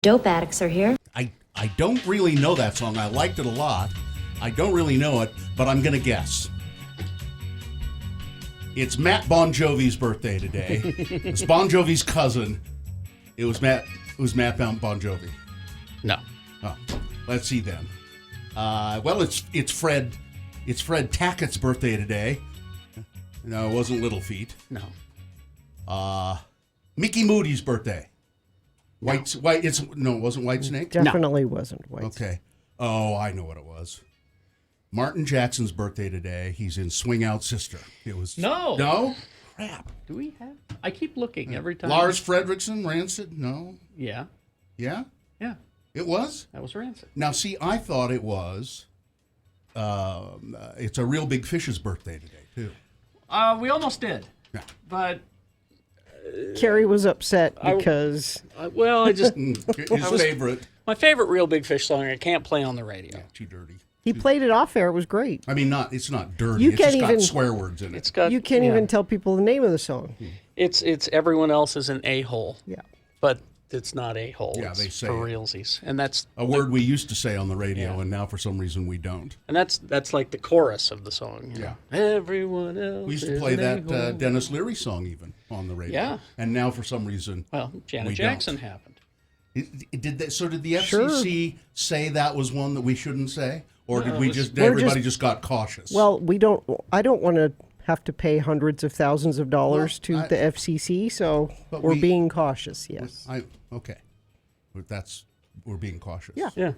Dope addicts are here. I don't really know that song. I liked it a lot. I don't really know it, but I'm going to guess. It's Matt Bon Jovi's birthday today. It's Bon Jovi's cousin. It was Matt Bon Jovi. No. Oh, let's see then. Well, it's Fred Tackett's birthday today. No, it wasn't Little Feat. No. Mickey Moody's birthday. It wasn't White Snake. Definitely wasn't White. Okay. Oh, I know what it was. Martin Jackson's birthday today. He's in Swing Out Sister. It was no crap. Do we have? I keep looking every time. Lars Fredriksson, Rancid. No. Yeah. Yeah. Yeah. It was. That was Rancid. Now, see, I thought it was. It's a Real Big Fish's birthday today too. We almost did. Yeah. But Carrie was upset because I just His favorite. my favorite Real Big Fish song I can't play on the radio. Too dirty. he played it off air. It was great. I mean, it's not dirty. You It's can't just got even- swear words in it. It's got You can't even tell people the name of the song. It's everyone else is an a-hole. Yeah. But it's not a-hole. Yeah, it's they say for it. realsies. And that's A word we used to say on the radio, Yeah. and now for some reason we don't. that's like the chorus of the song. You Yeah. know? Everyone else. We used to is play an that a-hole. Dennis Leary song even on the radio. Yeah. And now for some reason, Well, Janet we Jackson don't. happened. Did the FCC say that was one that we shouldn't say, or did No, we it was- just We're everybody just- just got cautious? Well, I don't want to have to pay hundreds of thousands of dollars Well, to the FCC, so But we're we- being cautious. Yes. Okay, but we're being cautious. Yeah. Yeah.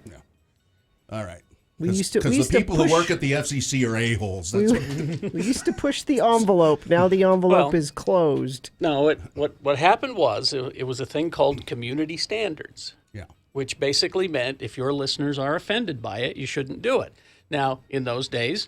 All right. We used to- we because used the to people who push- work at the FCC are a-holes. That's what, We used to push the envelope. Now the envelope Well- is closed. No, what happened was it was a thing called community standards, yeah. which basically meant if your listeners are offended by it, you shouldn't do it. Now, in those days,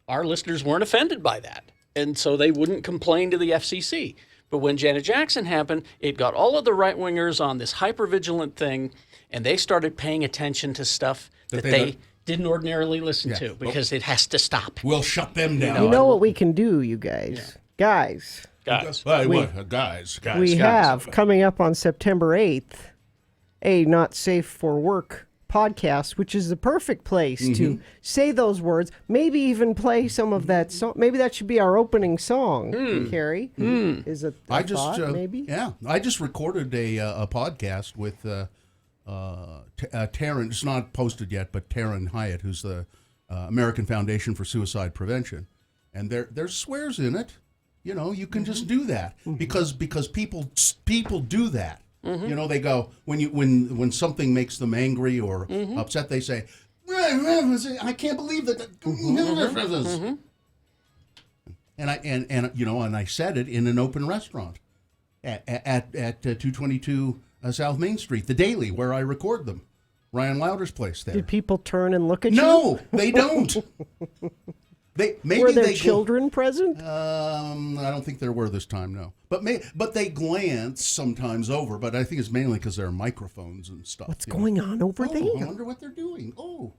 our listeners weren't offended by that, and so they wouldn't complain to the FCC. But when Janet Jackson happened, it got all of the right-wingers on this hyper-vigilant thing, and they started paying attention to stuff that they they don't- didn't ordinarily listen Yeah. to because it has to stop. We'll shut them down. You know what we can do, you guys? Guys, Guys, Hey, guys. we have coming up on September 8th a Not Safe for Work podcast, which is the perfect place to say those words, maybe even play some of that song. Maybe that should be our opening song, Carrie. Is it a I just thought, maybe? Yeah, I just recorded a podcast with Taryn. It's not posted yet, but Taryn Hyatt, who's the American Foundation for Suicide Prevention, and there's swears in it. You know, you can just do that because people do that. You know, they go when something makes them angry or upset, they say, "I can't believe that." And I said it in an open restaurant at 222 South Main Street, the Daily, where I record them. Ryan Lauder's place there. Did people turn and look at you? No, they don't. Were there children present? I don't think there were this time, no. But they glance sometimes over. But I think it's mainly because there are microphones and stuff. What's going on over there? I wonder what they're doing. Oh,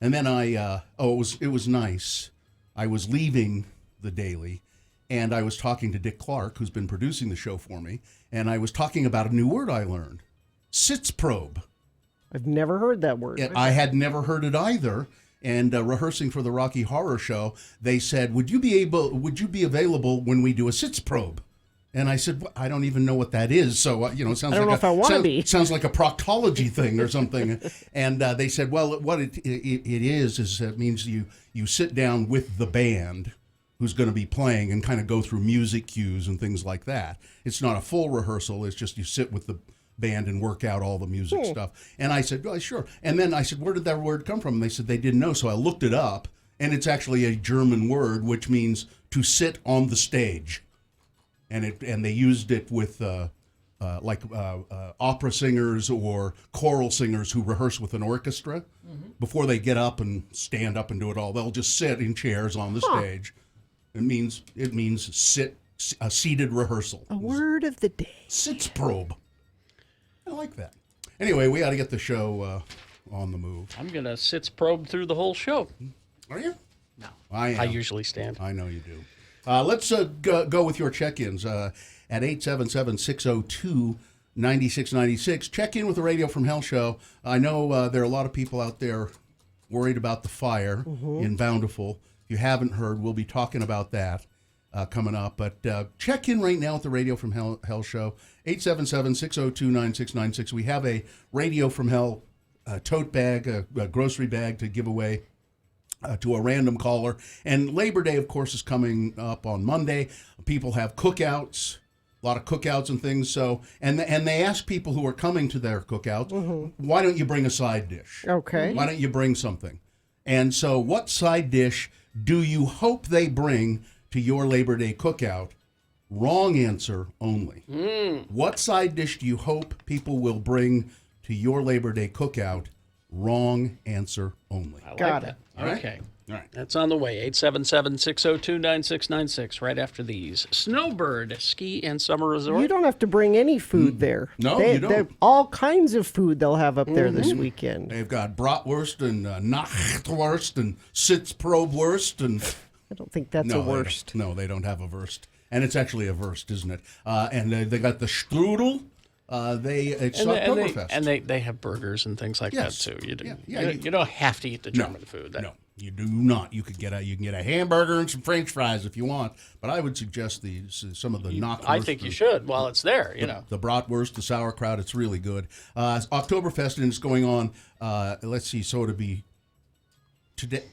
and then it was nice. I was leaving the Daily, and I was talking to Dick Clark, who's been producing the show for me, and I was talking about a new word I learned, sitzprobe. I've never heard that word. I had never heard it either. And rehearsing for the Rocky Horror Show, they said, "Would you be available when we do a sitzprobe?" And I said, "I don't even know what that is." So it sounds I don't know if I want to be. Sounds like a proctology thing or something. And they said, "Well, what it is it means you sit down with the band who's going to be playing and kind of go through music cues and things like that. It's not a full rehearsal. It's just you sit with the band and work out all the music stuff." And I said, "Well, sure." And then I said, "Where did that word come from?" And they said they didn't know. So I looked it up, and it's actually a German word which means to sit on the stage. And they used it with opera singers or choral singers who rehearse with an orchestra. Before they get up and stand up and do it all, they'll just sit in chairs on the stage. It means a seated rehearsal. A word of the day. Sitzprobe. I like that. Anyway, we got to get the show on the move. I'm going to probe through the whole show. Are you? No. I am. I usually stand. I know you do. Let's go with your check-ins at 877-602 9696. Check in with the Radio from Hell show. I know there are a lot of people out there worried about the fire in Bountiful. If you haven't heard, we'll be talking about that coming up. But check in right now at the Radio from Hell show, 877-602-9696. We have a Radio from Hell tote bag, a grocery bag to give away to a random caller. And Labor Day, of course, is coming up on Monday. People have cookouts. A lot of cookouts and things. So, and they ask people who are coming to their cookouts, why don't you bring a side dish? Okay. Why don't you bring something? And so, what side dish do you hope they bring to your Labor Day cookout? Wrong answer only. What side dish do you hope people will bring to your Labor Day cookout? Wrong answer only. I like Got that. it. All right. Okay. All right. That's on the way. 877-602-9696 right after these. Snowbird Ski and Summer Resort. You don't have to bring any food there. No, they, you don't. they're all kinds of food they'll have up there this weekend. They've got bratwurst and nachtwurst and sitzprobwurst and I don't think that's a they don't. worst. No, they don't have a wurst, and it's actually a wurst, isn't it? And they got the strudel. It's Oktoberfest. And they have burgers and things like Yes. that too. You, Yeah, you don't have to eat the German food. No, you do not. You can get a hamburger and some French fries if you want, but I would suggest some of the knockwurst. I think you should while it's there. You know. The bratwurst, the sauerkraut, it's really good. Oktoberfest, and it's going on. Let's see, so it'll be today.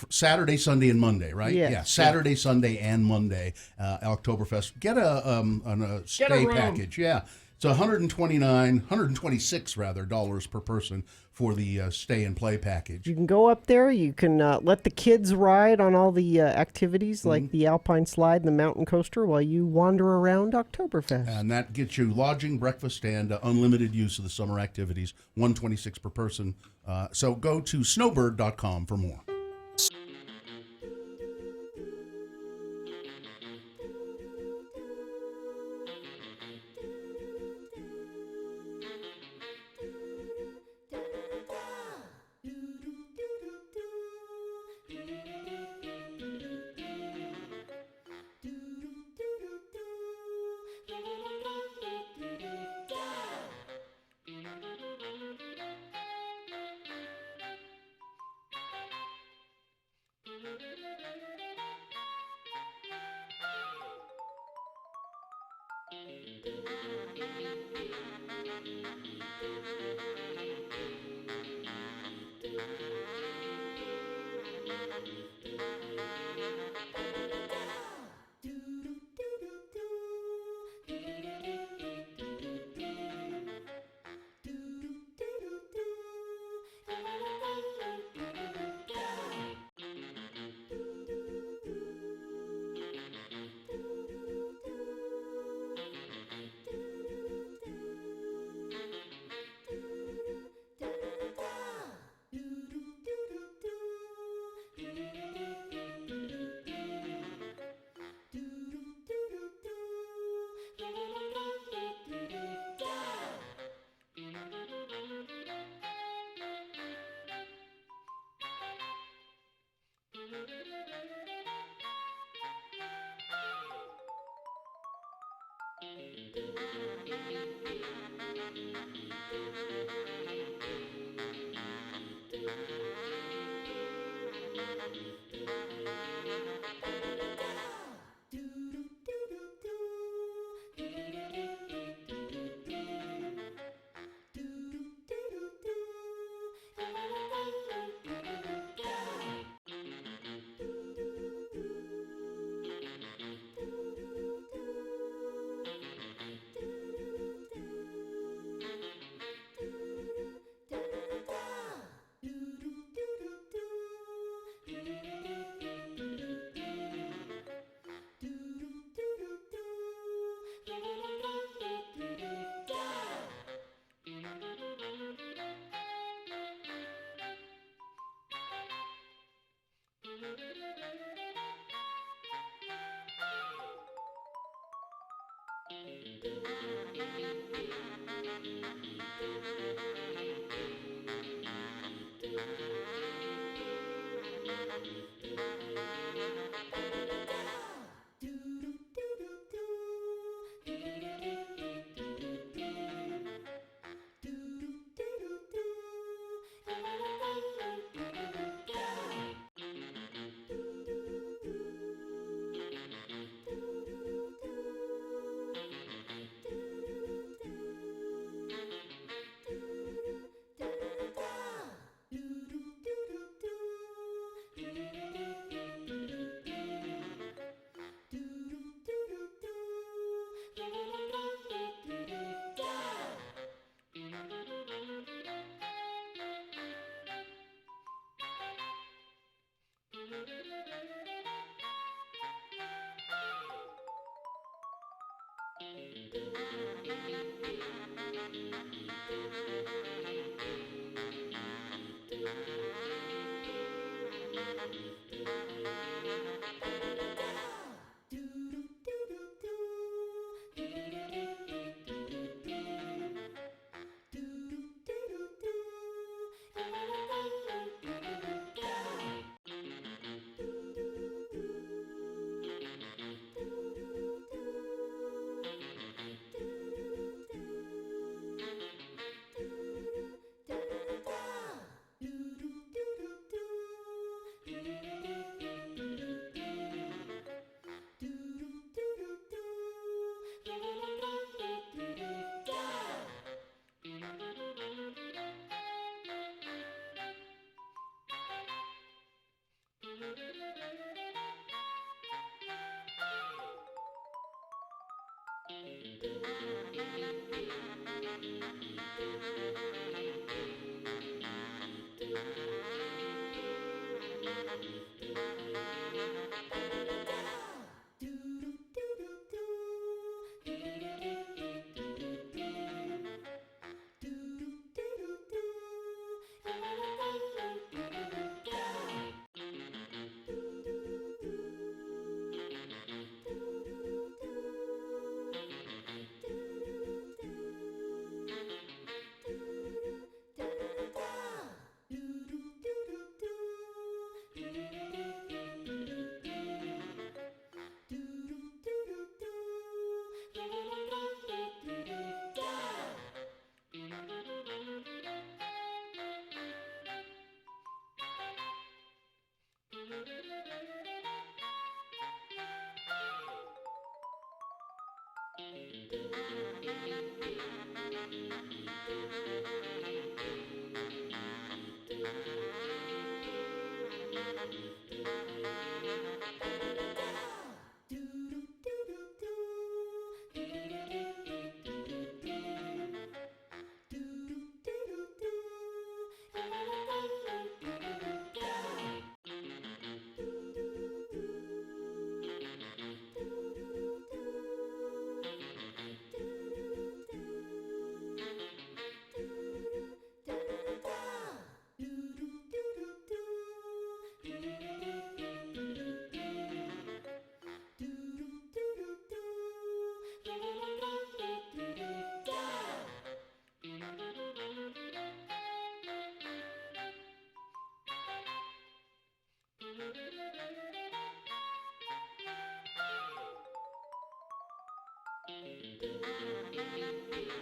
Saturday, Sunday, and Monday, right? Yes. Yeah, Saturday, Sunday, and Monday, Oktoberfest. Get a stay room. package. Yeah, it's $126 rather dollars per person for the stay and play package. You can go up there. You can let the kids ride on all the activities like the Alpine Slide and the Mountain Coaster while you wander around Oktoberfest. And that gets you lodging, breakfast, and unlimited use of the summer activities. $126 per person. So go to snowbird.com for more.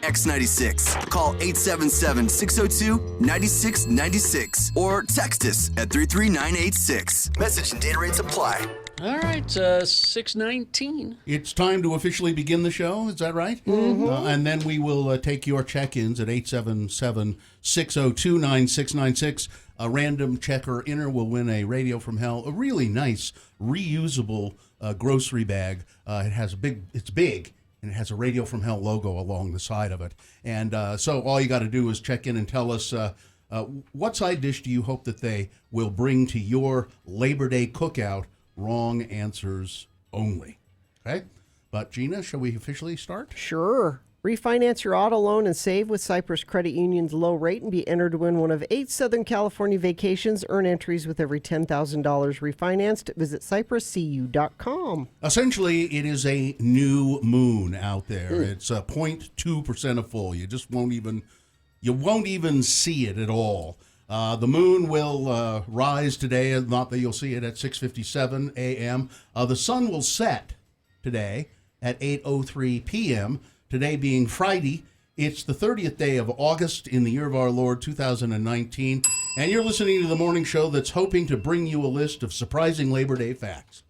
X96. Call 877-602-9696 or text us at 33986. Message and data rates apply. All right, 6:19. It's time to officially begin the show. Is that right? Mm-hmm. And then we will take your check-ins at 877-602-9696. A random checker inner will win a Radio from Hell, a really nice reusable grocery bag. It's big, and it has a Radio from Hell logo along the side of it. And so all you got to do is check in and tell us what side dish do you hope that they will bring to your Labor Day cookout. Wrong answers only. Okay? But Gina, shall we officially start? Sure. Refinance your auto loan and save with Cyprus Credit Union's low rate and be entered to win one of 8 Southern California vacations. Earn entries with every $10,000 refinanced. Visit cypruscu.com. Essentially, it is a new moon out there. It's 0.2% of full. You just won't even see it at all. The moon will rise today, not that you'll see it at 6:57 a.m. The sun will set today at 8:03 p.m., today being Friday. It's the 30th day of August in the year of our Lord, 2019, and you're listening to the morning show that's hoping to bring you a list of surprising Labor Day facts.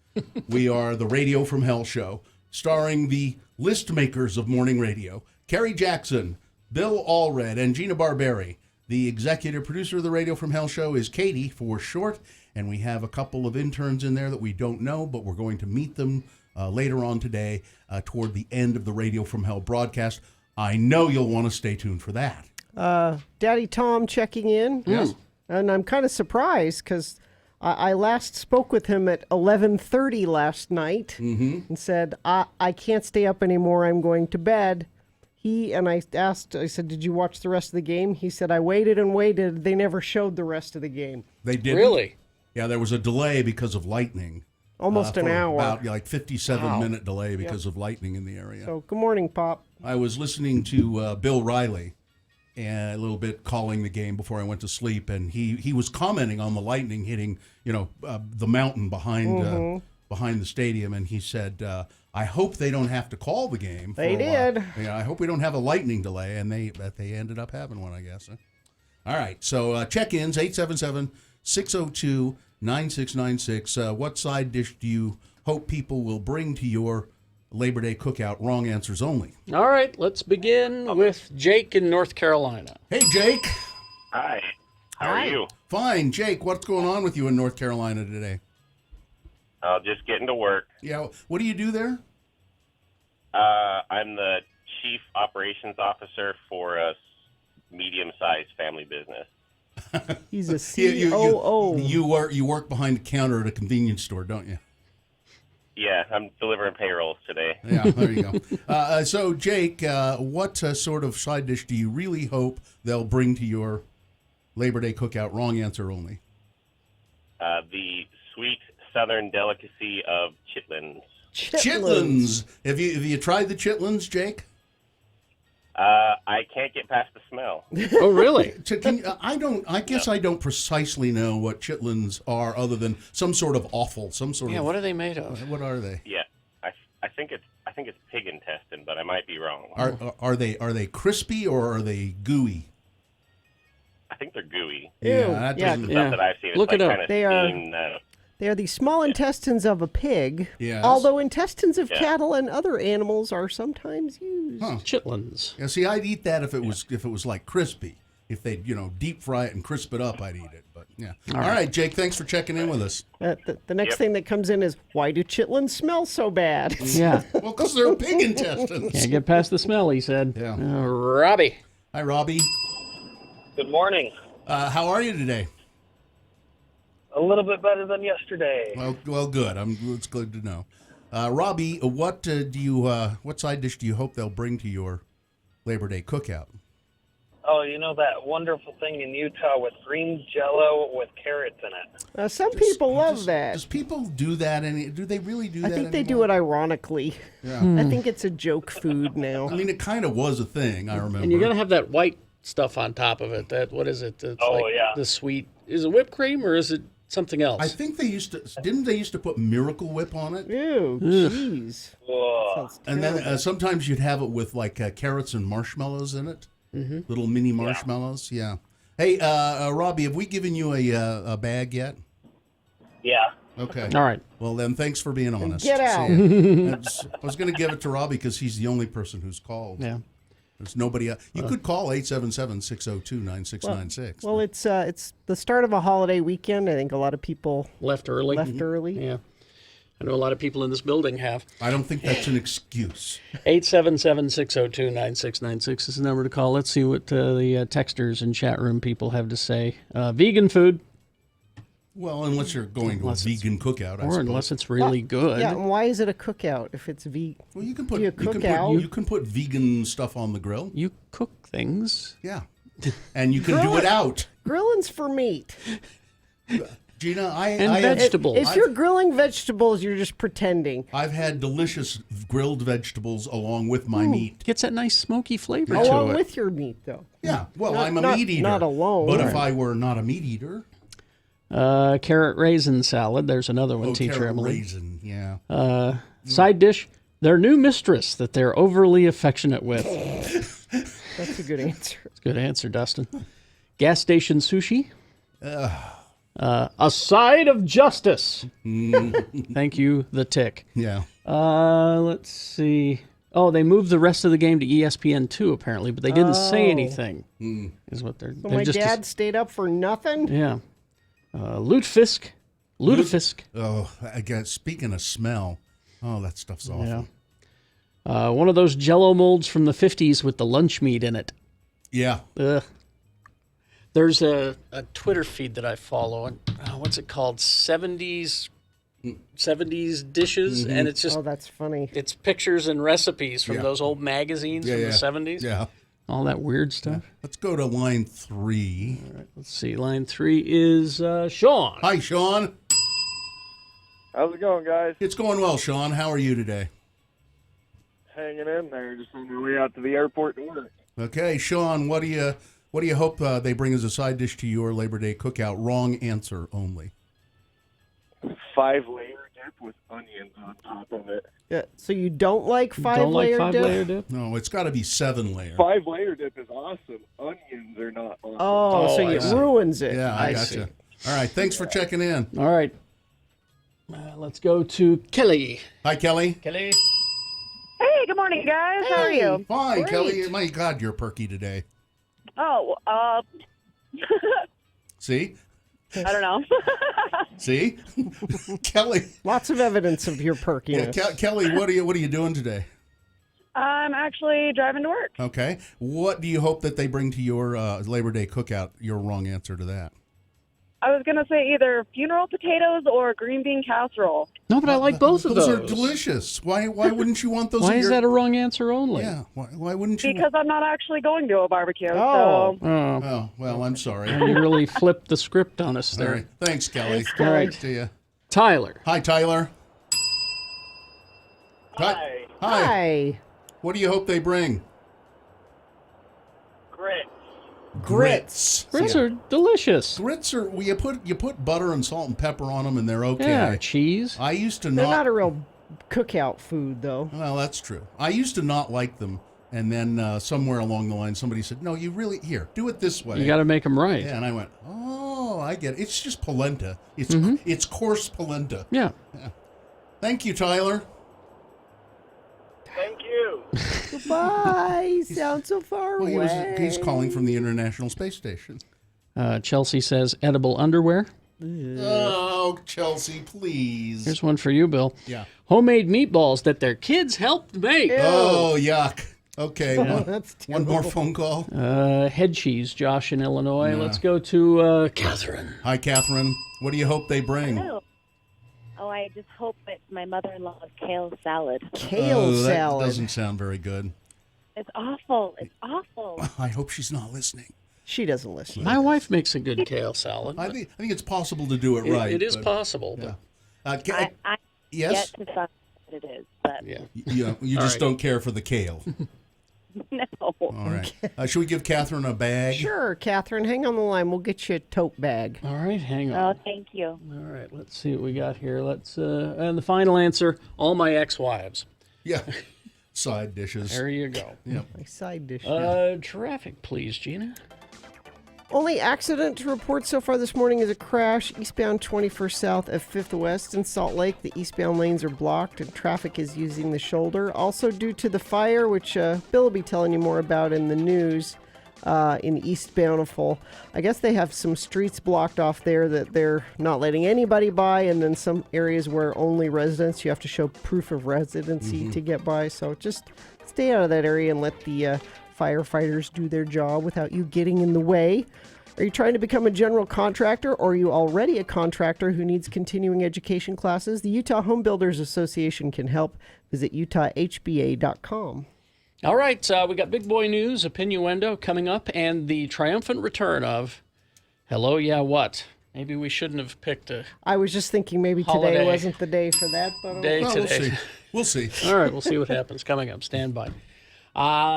We are the Radio from Hell show, starring the list makers of morning radio, Kerry Jackson, Bill Allred, and Gina Barberi. The executive producer of the Radio from Hell show is Katie for short, and we have a couple of interns in there that we don't know, but we're going to meet them later on today toward the end of the Radio from Hell broadcast. I know you'll want to stay tuned for that. Daddy Tom checking in. Yes. And I'm kind of surprised because I last spoke with him at 11:30 last night and said, I can't stay up anymore. I'm going to bed. I said, did you watch the rest of the game? He said, I waited and waited. They never showed the rest of the game. They did. Really? Yeah, there was a delay because of lightning. Almost an for hour. About like 57-minute delay because of lightning in the area. So, good morning, Pop. I was listening to Bill Riley and a little bit calling the game before I went to sleep, and he was commenting on the lightning hitting, the mountain behind the stadium, and he said, I hope they don't have to call the game. They did. Yeah, I hope we don't have a lightning delay, and they ended up having one, I guess. All right, so check-ins, 877-602-9696. What side dish do you hope people will bring to your Labor Day cookout? Wrong answers only. All right, let's begin with Jake in North Carolina. Hey, Jake. Hi. How are you? Fine. Jake, what's going on with you in North Carolina today? Just getting to work. Yeah, what do you do there? I'm the chief operations officer for a medium-sized family business. He's a COO. You work behind the counter at a convenience store, don't you? Yeah, I'm delivering payrolls today. Yeah, there you go. So, Jake, what sort of side dish do you really hope they'll bring to your Labor Day cookout? Wrong answer only. The sweet southern delicacy of chitlins. Chitlins. Have you tried the chitlins, Jake? I can't get past the smell. Oh, really? I guess I don't precisely know what chitlins are, other than some sort of offal, Yeah, what are they made of? What are they? Yeah, I think it's pig intestine, but I might be wrong. Are they crispy or are they gooey? I think they're gooey. Yeah, that yeah. doesn't. The stuff that I've seen, Look it's it like up. kind of They are- steamed. They are the small intestines of a pig, Yes. although intestines of Yeah. cattle and other animals are sometimes used. Huh. Chitlins. Yeah, see, I'd eat that if it was like crispy. If they'd deep fry it and crisp it up, I'd eat it. But yeah. All right, Jake, thanks for checking in with us. The next Yep. thing that comes in is, why do chitlins smell so bad? Yeah. Well, because they're pig intestines. Can't get past the smell, he said. Yeah. Robbie. Hi, Robbie. Good morning. How are you today? A little bit better than yesterday. Well, good. It's good to know. Robbie, what side dish do you hope they'll bring to your Labor Day cookout? Oh, you know that wonderful thing in Utah with green Jello with carrots in it. Some people love that. Does people do that? Do they really do I that? think they do it ironically. Yeah. I think it's a joke food now. I mean, it kind of was a thing. I remember. And you're going to have that white stuff on top of it. What is it? It's Yeah. The sweet. Is it whipped cream or is it something else? I think they used to. Didn't they used to put Miracle Whip on it? Ew, jeez. Whoa. Sounds And then terrible. sometimes you'd have it with like carrots and marshmallows in it. Mm-hmm. Little mini marshmallows. Yeah. Hey, Robbie, have we given you a bag yet? Yeah. Okay. All right. Well, then thanks for being honest. Get out. See ya. I was going to give it to Robbie because he's the only person who's called. Yeah. There's nobody else. You could call 877-602-9696. Well, it's the start of a holiday weekend. I think a lot of people Left early. left early. Yeah. I know a lot of people in this building have. I don't think that's an excuse. 877-602-9696 is the number to call. Let's see what the texters and chat room people have to say. Vegan food, Well, unless you're going to a Unless it's- vegan cookout, I or suppose. unless it's really good. Yeah, and why is it a cookout if it's vegan? Well, you can put Do you you can cook out? put vegan stuff on the grill. You cook things. Yeah, and you can Grill do it it. out. Grilling's for meat. Gina, And I vegetables. If you're grilling vegetables, you're just pretending. I've had delicious grilled vegetables along with my meat. Gets that nice smoky flavor Along to it. with your meat, though. Yeah, well, Not- I'm a not- meat eater. not alone. But if Right. I were not a meat eater, Carrot raisin salad. There's another one, teacher carrot Emily. raisin, yeah. Side dish. Their new mistress that they're overly affectionate with. That's a good answer. That's a good answer, Dustin. Gas station sushi. A side of justice. Thank you, the tick. Yeah. Let's see. Oh, they moved the rest of the game to ESPN2 apparently, but they didn't say anything. Is what they're. So they're my just dad stayed up for nothing? yeah. Lutefisk. Oh, I guess, speaking of smell, oh, that stuff's awful. Yeah. One of those Jello molds from the 50s with the lunch meat in it. Yeah. Ugh. There's a Twitter feed that I follow, and what's it called? 70s dishes, and it's just Oh, that's funny. it's pictures and recipes from Yeah. those old magazines from the 70s. Yeah. All that weird stuff. Let's go to line 3. Let's see. Line 3 is Sean. Hi, Sean. How's it going, guys? It's going well, Sean. How are you today? Hanging in there, just on my way out to the airport to work. Okay, Sean. What do you hope they bring as a side dish to your Labor Day cookout? Wrong answer only. 5-layer dip with onions on top of it. Yeah, so you don't like Don't like five-layer dip? five-layer dip? No, it's got to be 7-layer. 5-layer dip is awesome. Onions are not awesome. Oh, so I it see. ruins it. Yeah, I see. gotcha. All right, thanks for checking in. All right. Let's go to Kelly. Hi, Kelly. Kelly. Hey, good morning, guys. How are you? Fine, Great. Kelly. My God, you're perky today. Oh, See? I don't know. See? Kelly. Lots of evidence of your Yeah, perkiness. Kelly, what are you doing today? I'm actually driving to work. Okay. What do you hope that they bring to your Labor Day cookout? Your wrong answer to that. I was going to say either funeral potatoes or green bean casserole. No, but I like both of those. Those are delicious. Why wouldn't you want those? Why in is your... that a wrong answer only? Yeah. Why wouldn't you? Because I'm not actually going to a barbecue. Oh. So Oh, Oh, well, I'm sorry. you really flipped the script on us All there. right. Thanks, Kelly. All right. See ya. Tyler. Hi, Tyler. Hi. Hi. Hi. What do you hope they bring? Grits. Grits. Grits are delicious. Grits are. Well, you put butter and salt and pepper on them, and they're okay. Yeah, cheese. I used to They're not a real cookout food, though. Well, that's true. I used to not like them, and then somewhere along the line, somebody said, "No, you really here. Do it this way." You got to make them right. Yeah, and I went, "Oh, I get it. It's just polenta. It's coarse polenta." Yeah. Thank you, Tyler. Thank you. Goodbye. Sound so far Well, away. he's calling from the International Space Station. Chelsea says edible underwear. Oh, Chelsea, please. Here's one for you, Bill. Yeah. Homemade meatballs that their kids helped make. Oh, yuck. Okay, That's one more phone call. Head cheese, Josh in Illinois. Let's go to Catherine. Hi, Catherine. What do you hope they bring? Hello. Oh, I just hope it's my mother-in-law's kale salad. kale That salad. doesn't sound very good. It's awful. It's awful. I hope she's not listening. She doesn't listen. My wife makes a good kale salad. I think it's possible to do it It- right. it is but- possible. Yeah. I Yes? yet to find what it is, but But, yeah. You just don't care for the kale. no. All right. Should we give Catherine a bag? Sure, Catherine. Hang on the line. We'll get you a tote bag. All right, hang on. Oh, thank you. All right, let's see what we got here. Let's and the final answer: all my ex-wives. Yeah. Side dishes. There you go. Yep. My side dish. Traffic, please, Gina. Only accident to report so far this morning is a crash eastbound 21st South of 5th West in Salt Lake. The eastbound lanes are blocked and traffic is using the shoulder. Also due to the fire, which Bill will be telling you more about in the news in East Bountiful. I guess they have some streets blocked off there that they're not letting anybody by, and then some areas where only residents, you have to show proof of residency to get by. So just stay out of that area and let the firefighters do their job without you getting in the way. Are you trying to become a general contractor, or are you already a contractor who needs continuing education classes? The Utah Home Builders Association can help. Visit utahhba.com. All right, we got big boy news, a Pinuendo coming up, and the triumphant return of Hello, Yeah, What? Maybe we shouldn't have picked a I was just thinking maybe Holiday. today wasn't the day for that, but day Well, we'll today. see. We'll see. All right, we'll see what happens. Coming up, stand by.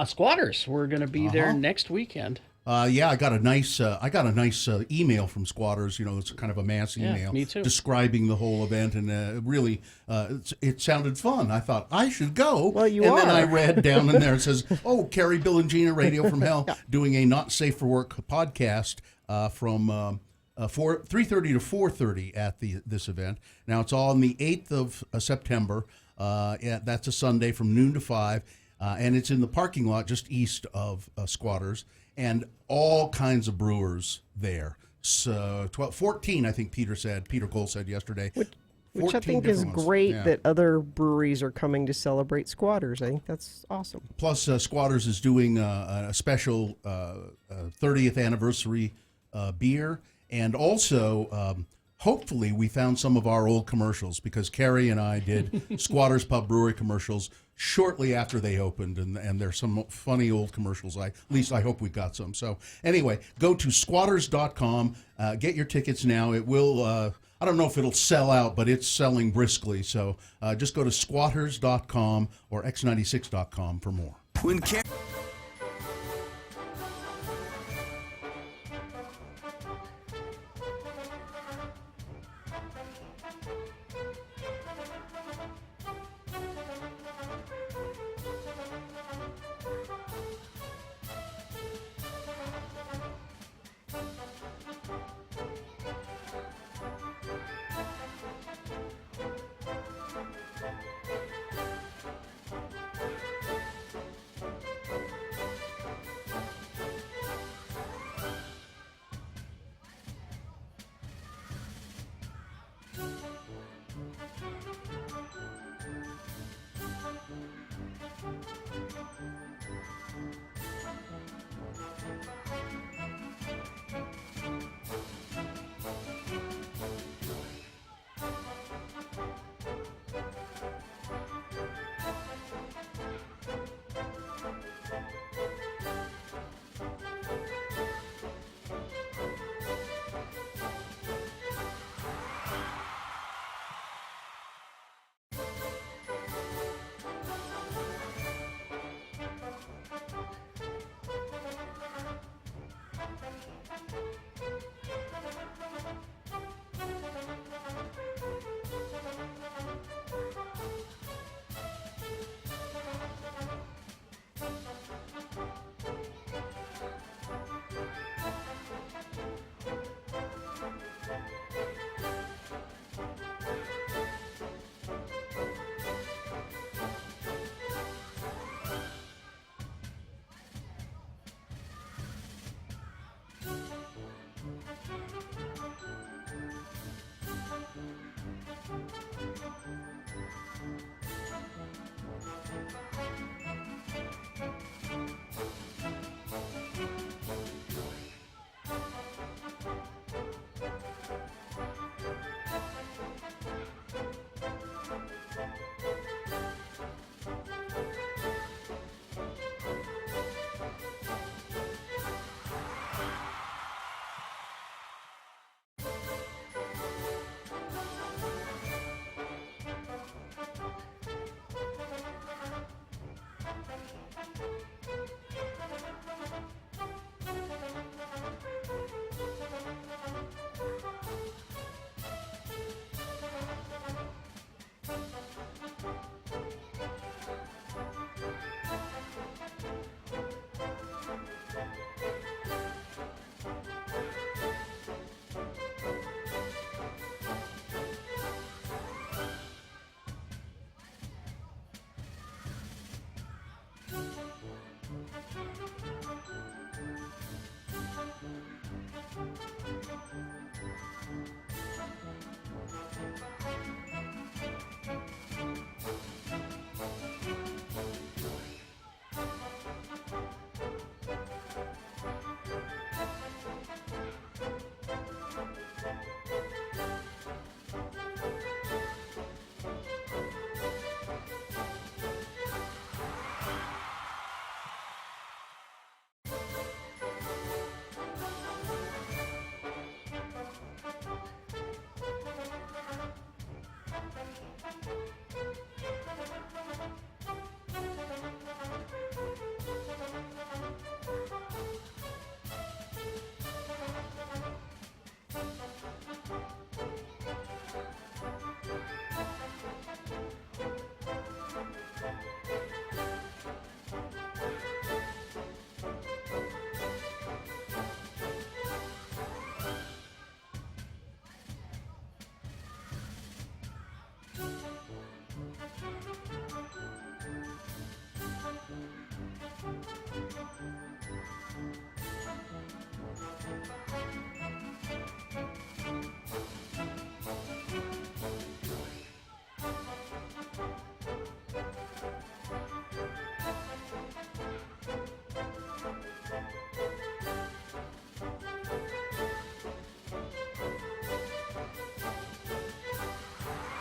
Squatters, we're going to be there next weekend. Yeah, I got a nice email from Squatters. You know, it's kind of a mass Yeah, email me too. describing the whole event, and really, it sounded fun. I thought I should go. Well, you and then I are. read down in there it says, "Oh, Carrie, Bill, and Gina, Radio from Hell, doing a Not Safe for Work podcast from 3:30 to 4:30 at this event. Now it's on the 8th of September. That's a Sunday from noon to 5, and it's in the parking lot just east of Squatters." And all kinds of brewers there. So 14, I think Peter Cole said yesterday. Which I 14 think is different ones. great Yeah. that other breweries are coming to celebrate Squatters. I think that's awesome. Plus, Squatters is doing a special 30th anniversary beer, and also hopefully we found some of our old commercials, because Carrie and I did Squatters Pub Brewery commercials shortly after they opened, and there's some funny old commercials. At least I hope we got some. So anyway, go to squatters.com, get your tickets now. It will, I don't know if it'll sell out, but it's selling briskly. So just go to squatters.com or x96.com for more. When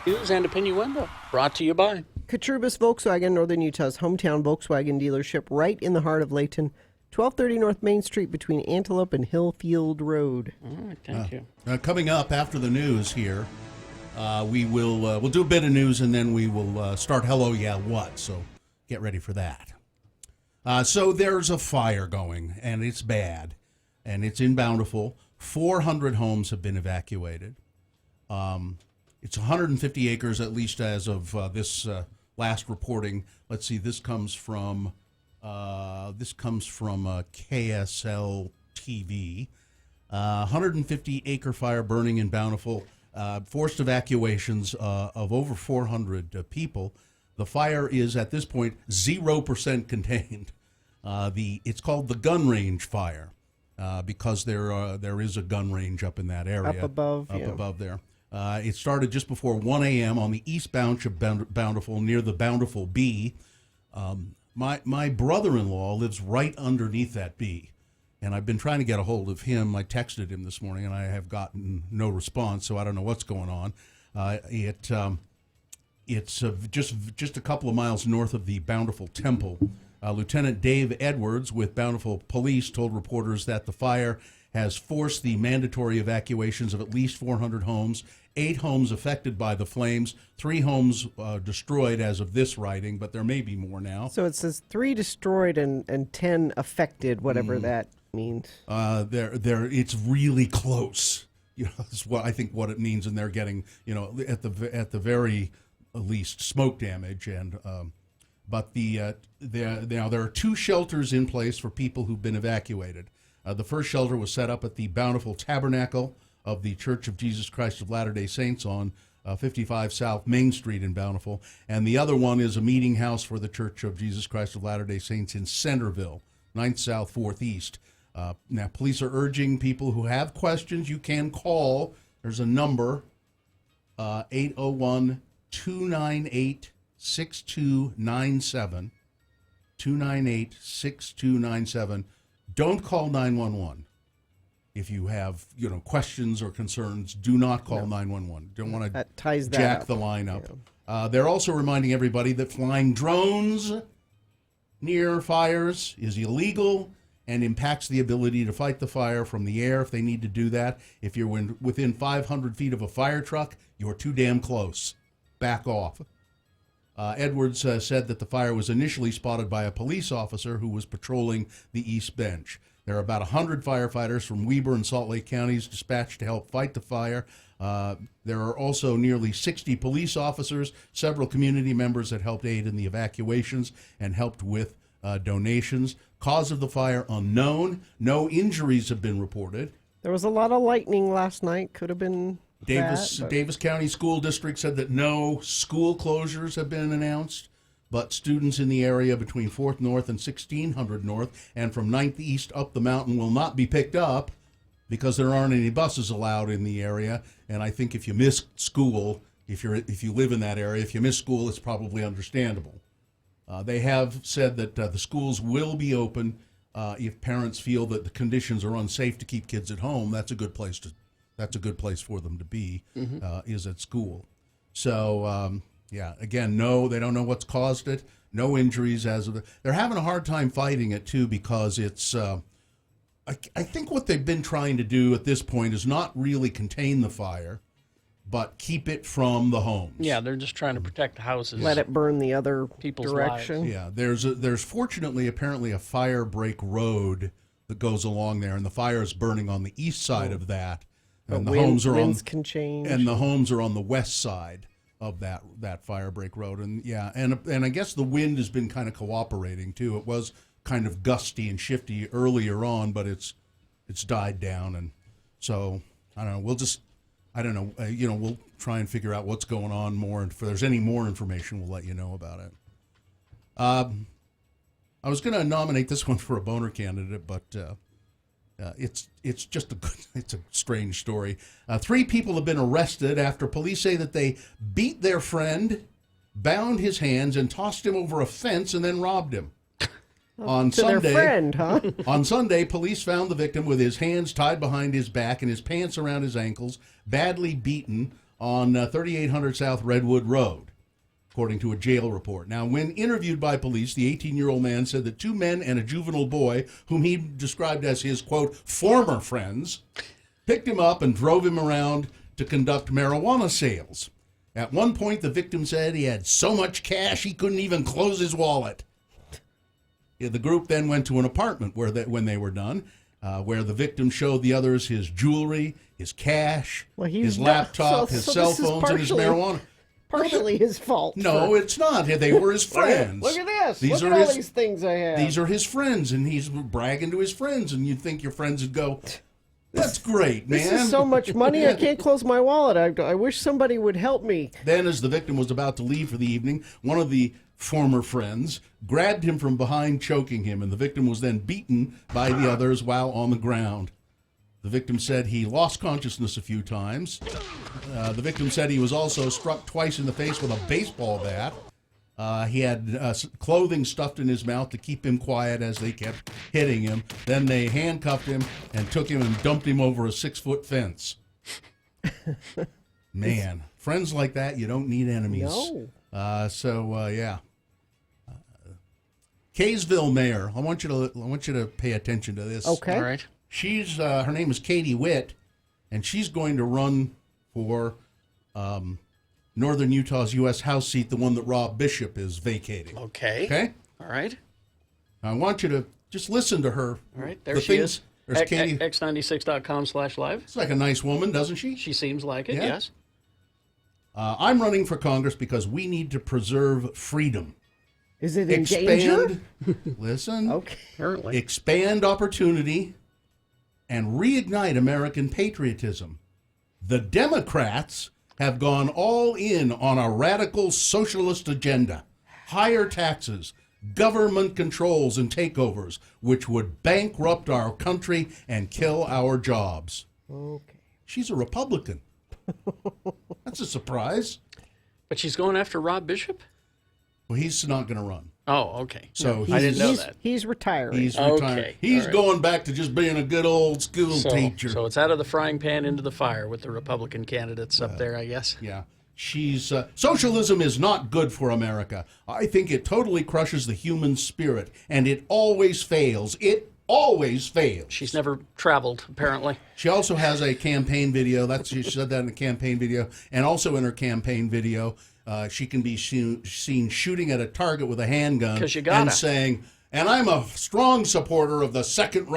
News and Opinion brought to you by Katrubis Volkswagen, Northern Utah's hometown Volkswagen dealership, right in the heart of Layton, 1230 North Main Street between Antelope and Hillfield Road. All right, thank you. Coming up after the news here, we'll do a bit of news and then we will start Hello Yeah What. So get ready for that. So there's a fire going, and it's bad, and it's in Bountiful. 400 homes have been evacuated. It's 150 acres, at least as of this last reporting. Let's see, this comes from KSL TV. 150 acre fire burning in Bountiful. Forced evacuations of over 400 people. The fire is at this point 0% contained. It's called the gun range fire because there is a gun range up in that area. Up above there. It started just before 1 a.m. on the east branch of Bountiful near the Bountiful B. My brother-in-law lives right underneath that B, and I've been trying to get a hold of him. I texted him this morning, and I have gotten no response, so I don't know what's going on. It's just a couple of miles north of the Bountiful Temple. Lieutenant Dave Edwards with Bountiful Police told reporters that the fire has forced the mandatory evacuations of at least 400 homes, 8 homes affected by the flames, 3 homes destroyed as of this writing, but there may be more now. So it says 3 destroyed and 10 affected, whatever that means. It's really close. That's what I think what it means, and they're getting, at the very least smoke damage and. But there are 2 shelters in place for people who've been evacuated. The first shelter was set up at the Bountiful Tabernacle of the Church of Jesus Christ of Latter-day Saints on 55 South Main Street in Bountiful. And the other one is a meeting house for the Church of Jesus Christ of Latter-day Saints in Centerville, 9th South, 4th East. Now, police are urging people who have questions, you can call. There's a number, 801-298 6297 298-6297. Don't call 911 if you have questions or concerns. Do not call 911. Don't want to jack the line up. Yeah. They're also reminding everybody that flying drones near fires is illegal and impacts the ability to fight the fire from the air if they need to do that. If you're within 500 feet of a fire truck, you're too damn close. Back off. Edwards said that the fire was initially spotted by a police officer who was patrolling the East Bench. There are about 100 firefighters from Weber and Salt Lake counties dispatched to help fight the fire. There are also nearly 60 police officers, several community members that helped aid in the evacuations and helped with donations. Cause of the fire unknown. No injuries have been reported. There was a lot of lightning last night. Could have been Davis County School District said that no school closures have been announced, but students in the area between 4th North and 1600 North and from 9th East up the mountain will not be picked up because there aren't any buses allowed in the area. And I think if you miss school, if you live in that area, if you miss school, it's probably understandable. They have said that the schools will be open if parents feel that the conditions are unsafe to keep kids at home. That's a good place for them to be, is at school. So, again, no, they don't know what's caused it. No injuries they're having a hard time fighting it, too, because it's, I think what they've been trying to do at this point is not really contain the fire, but keep it from the homes. Yeah, they're just trying to protect the houses. Let it burn the other people's direction. lives. Yeah, there's fortunately apparently a fire break road that goes along there, and the fire is burning on the east side of that. And the homes are can change. And the homes are on the west side of that fire break road. And and I guess the wind has been kind of cooperating too. It was kind of gusty and shifty earlier on, but it's died down. And so I don't know. We'll try and figure out what's going on more. And if there's any more information, we'll let you know about it. I was going to nominate this one for a boner candidate, but it's a strange story. 3 people have been arrested after police say that they beat their friend, bound his hands, and tossed him over a fence and then robbed him. On Sunday, their friend, huh? On Sunday, police found the victim with his hands tied behind his back and his pants around his ankles, badly beaten on 3800 South Redwood Road, according to a jail report. Now, when interviewed by police, the 18-year-old man said that 2 men and a juvenile boy, whom he described as his, quote, former friends, picked him up and drove him around to conduct marijuana sales. At one point, the victim said he had so much cash he couldn't even close his wallet. The group then went to an apartment when they were done, where the victim showed the others his jewelry, his cash, his laptop, his cell phones, and his marijuana. Partially his fault. No, it's not. They were his friends. Look at this. These Look are at all his- these things I have. These are his friends, and he's bragging to his friends, and you'd think your friends would go, that's great, man. This is so much money, I can't close my wallet. I wish somebody would help me. Then, as the victim was about to leave for the evening, one of the former friends grabbed him from behind, choking him, and the victim was then beaten by the others while on the ground. The victim said he lost consciousness a few times. The victim said he was also struck twice in the face with a baseball bat. He had clothing stuffed in his mouth to keep him quiet as they kept hitting him. Then they handcuffed him and took him and dumped him over a 6-foot fence. Man, friends like that, you don't need enemies. No. Yeah. Kaysville Mayor, I want you to pay attention to this. Okay. All right. She's her name is Katie Witt, and she's going to run for Northern Utah's U.S. House seat, the one that Rob Bishop is vacating. Okay. Okay? All right. I want you to just listen to her. All right. There The she things- is. There's Katie. X96.com/live. It's like a nice woman, doesn't she? She seems like it, Yeah. yes. I'm running for Congress because we need to preserve freedom. Is it in danger? Listen. Okay. Apparently. Expand opportunity and reignite American patriotism. The Democrats have gone all in on a radical socialist agenda. Higher taxes, government controls and takeovers, which would bankrupt our country and kill our jobs. Okay. She's a Republican. That's a surprise. But she's going after Rob Bishop? Well, he's not going to run. Oh, okay. So I didn't know he's, that. He's retiring. He's Okay, retired. He's all right. going back to just being a good old school teacher. So it's out of the frying pan into the fire with the Republican candidates up there, I guess. Yeah. She's socialism is not good for America. I think it totally crushes the human spirit, and it always fails. It always fails. She's never traveled, apparently. She also has a campaign video. She said that in a campaign video, and also in her campaign video, she can be seen shooting at a target with a handgun 'Cause you gotta. and saying, "And I'm a strong supporter of the Second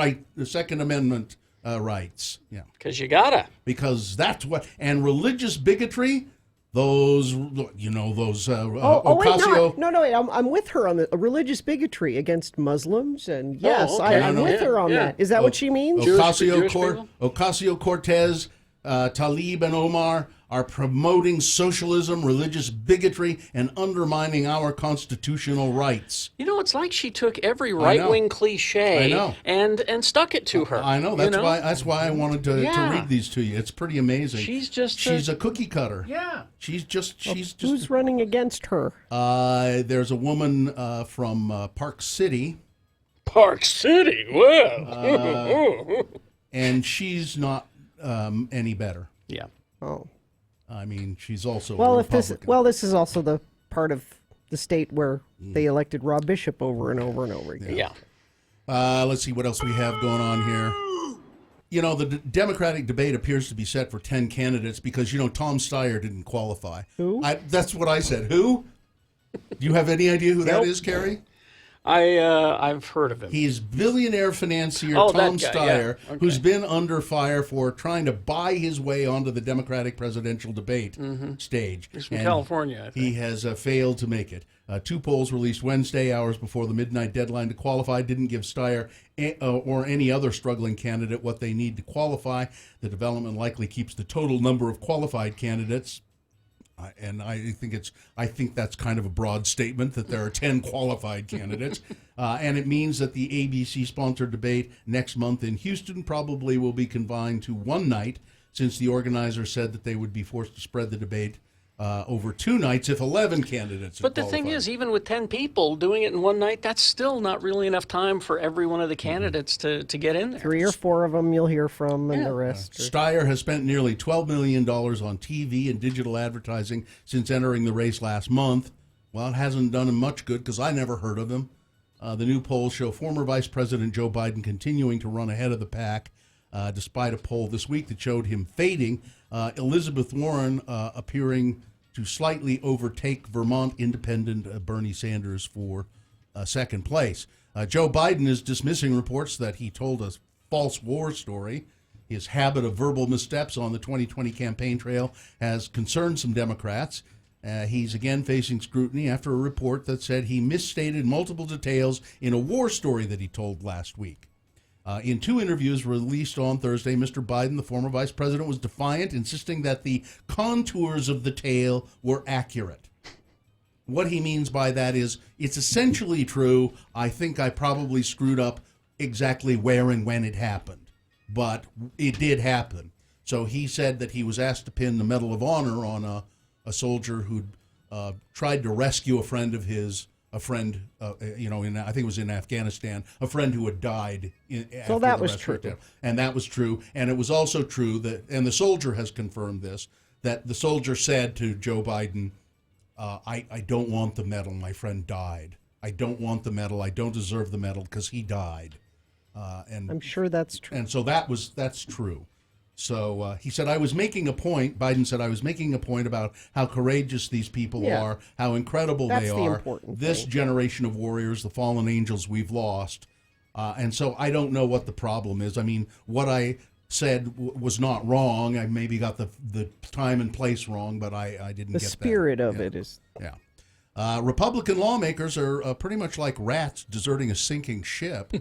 Amendment rights." Yeah, Because you gotta. because that's what. And religious bigotry. Those, wait, Ocasio. no, wait, I'm with her on the religious bigotry against Muslims, and yes, okay. I'm No, with yeah, her on yeah. that. Is that what she means? Jewish people? Ocasio-Cortez, Talib and Omar are promoting socialism, religious bigotry, and undermining our constitutional rights. You know, it's like she took every I know. right-wing cliche I know. and stuck it to her. I know. That's why I wanted to Yeah. read these to you. It's pretty amazing. She's a cookie cutter. Yeah. She's just. Who's running against her? There's a woman from Park City, Park City, well. and she's not any better. Yeah. Oh, I mean, she's also well, a if this Republican. this is also the part of the state where they elected Rob Bishop over and over and over again. Yeah. Let's see what else we have going on here. You know, the Democratic debate appears to be set for 10 candidates because, Tom Steyer didn't qualify. Who? That's what I said. Who? Do you have any idea who that is, Carrie? I've heard of him. He's billionaire financier Oh, Tom that guy, Steyer, yeah. Okay. who's been under fire for trying to buy his way onto the Democratic presidential debate stage. He's from And California, I think. He has failed to make it. 2 polls released Wednesday, hours before the midnight deadline to qualify, didn't give Steyer or any other struggling candidate what they need to qualify. The development likely keeps the total number of qualified candidates. And I think that's kind of a broad statement that there are 10 qualified candidates, and it means that the ABC-sponsored debate next month in Houston probably will be confined to one night, since the organizers said that they would be forced to spread the debate over 2 nights if 11 candidates. But the thing is, even with 10 people doing it in one night, that's still not really enough time for every one of the candidates to get in there. 3 or 4 of them you'll hear from, and the rest. Steyer has spent nearly $12 million on TV and digital advertising since entering the race last month. Well, it hasn't done him much good because I never heard of him. The new polls show former Vice President Joe Biden continuing to run ahead of the pack, despite a poll this week that showed him fading. Elizabeth Warren appearing to slightly overtake Vermont independent Bernie Sanders for second place. Joe Biden is dismissing reports that he told a false war story. His habit of verbal missteps on the 2020 campaign trail has concerned some Democrats. He's again facing scrutiny after a report that said he misstated multiple details in a war story that he told last week. In 2 interviews released on Thursday, Mr. Biden, the former vice president, was defiant, insisting that the contours of the tale were accurate. What he means by that is, it's essentially true. I think I probably screwed up exactly where and when it happened, but it did happen. So he said that he was asked to pin the Medal of Honor on a soldier who'd tried to rescue a friend of his, I think it was in Afghanistan, a friend who had died. So that was true. And that was true. And it was also true that, and the soldier has confirmed this, that the soldier said to Joe Biden, I don't want the medal. My friend died. I don't want the medal. I don't deserve the medal because he died. And I'm sure that's true. And so that's true. So he said, I was making a point, Biden said, I was making a point about how courageous these people are, how incredible they are. This generation of warriors, the fallen angels we've lost. And so I don't know what the problem is. I mean, what I said was not wrong. I maybe got the time and place wrong, but I didn't get that. The spirit of it is. Yeah. Republican lawmakers are pretty much like rats deserting a sinking ship.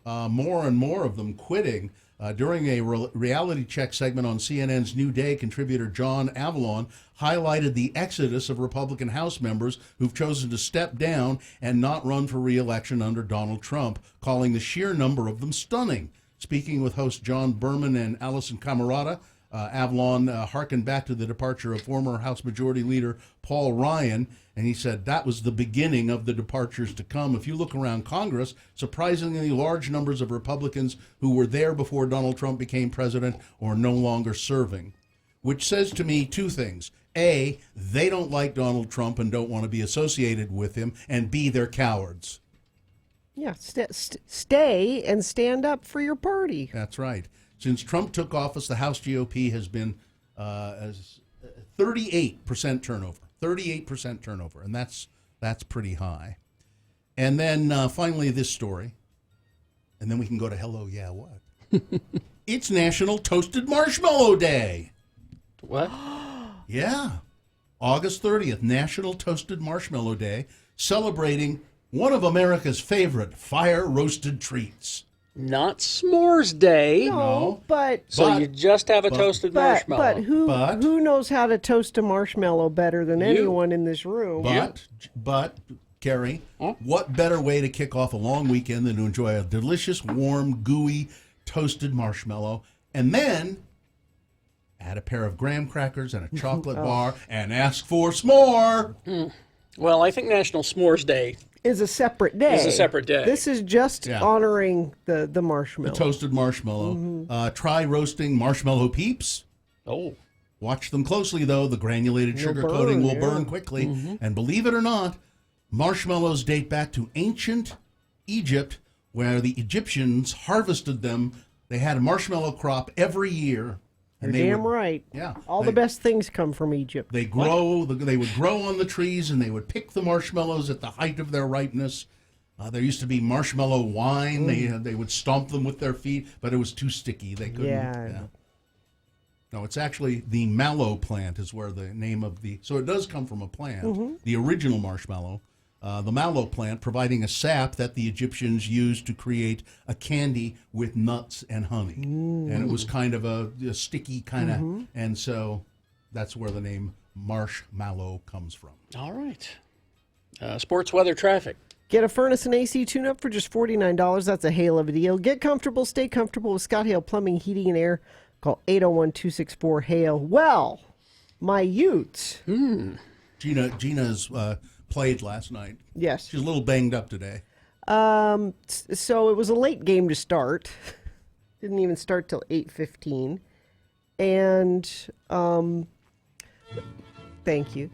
More and more of them quitting. During a reality check segment on CNN's New Day, contributor John Avalon highlighted the exodus of Republican House members who've chosen to step down and not run for re-election under Donald Trump, calling the sheer number of them stunning. Speaking with host John Berman and Allison Camerata, Avalon hearkened back to the departure of former House Majority Leader Paul Ryan, and he said that was the beginning of the departures to come. If you look around Congress, surprisingly large numbers of Republicans who were there before Donald Trump became president are no longer serving, which says to me 2 things. A, they don't like Donald Trump and don't want to be associated with him, and B, they're cowards. Yeah, stay and stand up for your party. That's right. Since Trump took office, the House GOP has been 38% turnover. 38% turnover, and that's pretty high. And then finally this story, and then we can go to hello, yeah, what? It's National Toasted Marshmallow Day. What? Yeah. August 30th, National Toasted Marshmallow Day, celebrating one of America's favorite fire-roasted treats. Not S'mores Day. No, but you just have a toasted marshmallow. But who knows how to toast a marshmallow better than anyone in this room? But Carrie, what better way to kick off a long weekend than to enjoy a delicious, warm, gooey, toasted marshmallow, and then add a pair of graham crackers and a chocolate bar and ask for s'more. Well, I think National S'mores Day is a separate day. This is just honoring the marshmallow. The toasted marshmallow. Mm-hmm. Try roasting marshmallow peeps. Oh. Watch them closely, though. The granulated sugar coating will burn quickly. Mm-hmm. And believe it or not, marshmallows date back to ancient Egypt, where the Egyptians harvested them. They had a marshmallow crop every year. You're damn right. Yeah. All the best things come from Egypt. They grow. They would grow on the trees, and they would pick the marshmallows at the height of their ripeness. There used to be marshmallow wine. They would stomp them with their feet, but it was too sticky. They couldn't. Yeah. No, it's actually the mallow plant is where the name of the. So it does come from a plant, the original marshmallow. The mallow plant, providing a sap that the Egyptians used to create a candy with nuts and honey. And it was kind of a sticky kind of, and so that's where the name marshmallow comes from. All right. Sports, weather, traffic. Get a furnace and AC tune-up for just $49. That's a hail of a deal. Get comfortable, stay comfortable with Scott Hale Plumbing, Heating, and Air. Call 801-264-HAIL. Well, my Utes. Gina's played last night. Yes. She's a little banged up today. So it was a late game to start. Didn't even start till 8:15. And thank you.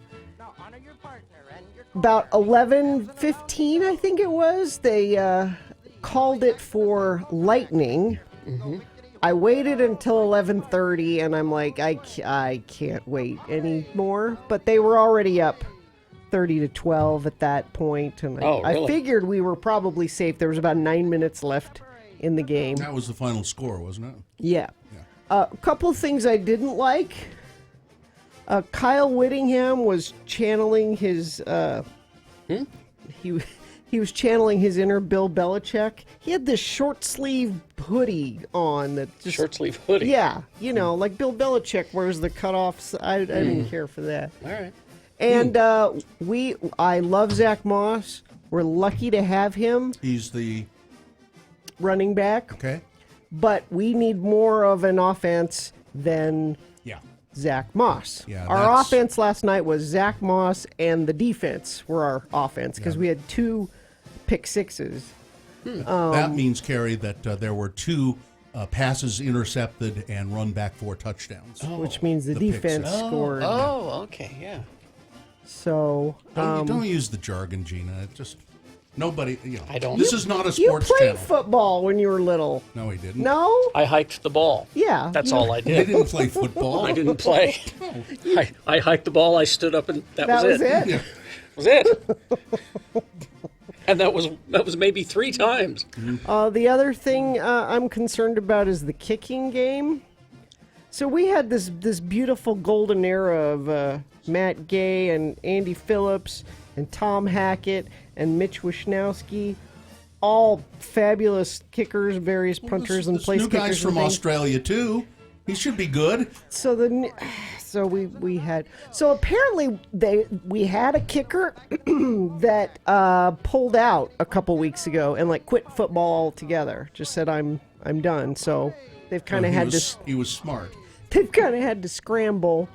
About 11:15, I think it was, they called it for lightning. I waited until 11:30, and I'm like, I can't wait anymore. But they were already up 30-12 at that point, and I figured we were probably safe. There was about 9 minutes left in the game. That was the final score, wasn't it? Yeah. A couple of things I didn't like. Kyle Whittingham was channeling his he was channeling his inner Bill Belichick. He had this short sleeve hoodie on that just Short sleeve hoodie. Yeah, like Bill Belichick wears the cutoffs. I didn't care for that. All right. And I love Zach Moss. We're lucky to have him. He's the running back. Okay. But we need more of an offense than Zach Moss. Yeah, our offense last night was Zach Moss, and the defense were our offense because we had 2 pick sixes. That means, Carrie, that there were 2 passes intercepted and run back 4 touchdowns. Which means the defense scored. Oh, okay, yeah. So don't use the jargon, Gina. It just nobody. I don't. This is not a you sports played channel. football when you were little. No, he didn't. No? I hiked the ball. Yeah. That's all I I did. didn't play football. I didn't play. I hiked the ball. I stood up, and that That was it? Yeah. Was it. And that was maybe 3 times. The other thing I'm concerned about is the kicking game. So we had this beautiful golden era of Matt Gay and Andy Phillips and Tom Hackett and Mitch Wisnowski, all fabulous kickers, various punters and place new kickers. guys from Australia too. He should be good. So we had apparently we had a kicker that pulled out a couple weeks ago and quit football altogether. Just said I'm done. So they've kind of He was smart. They've kind of had to scramble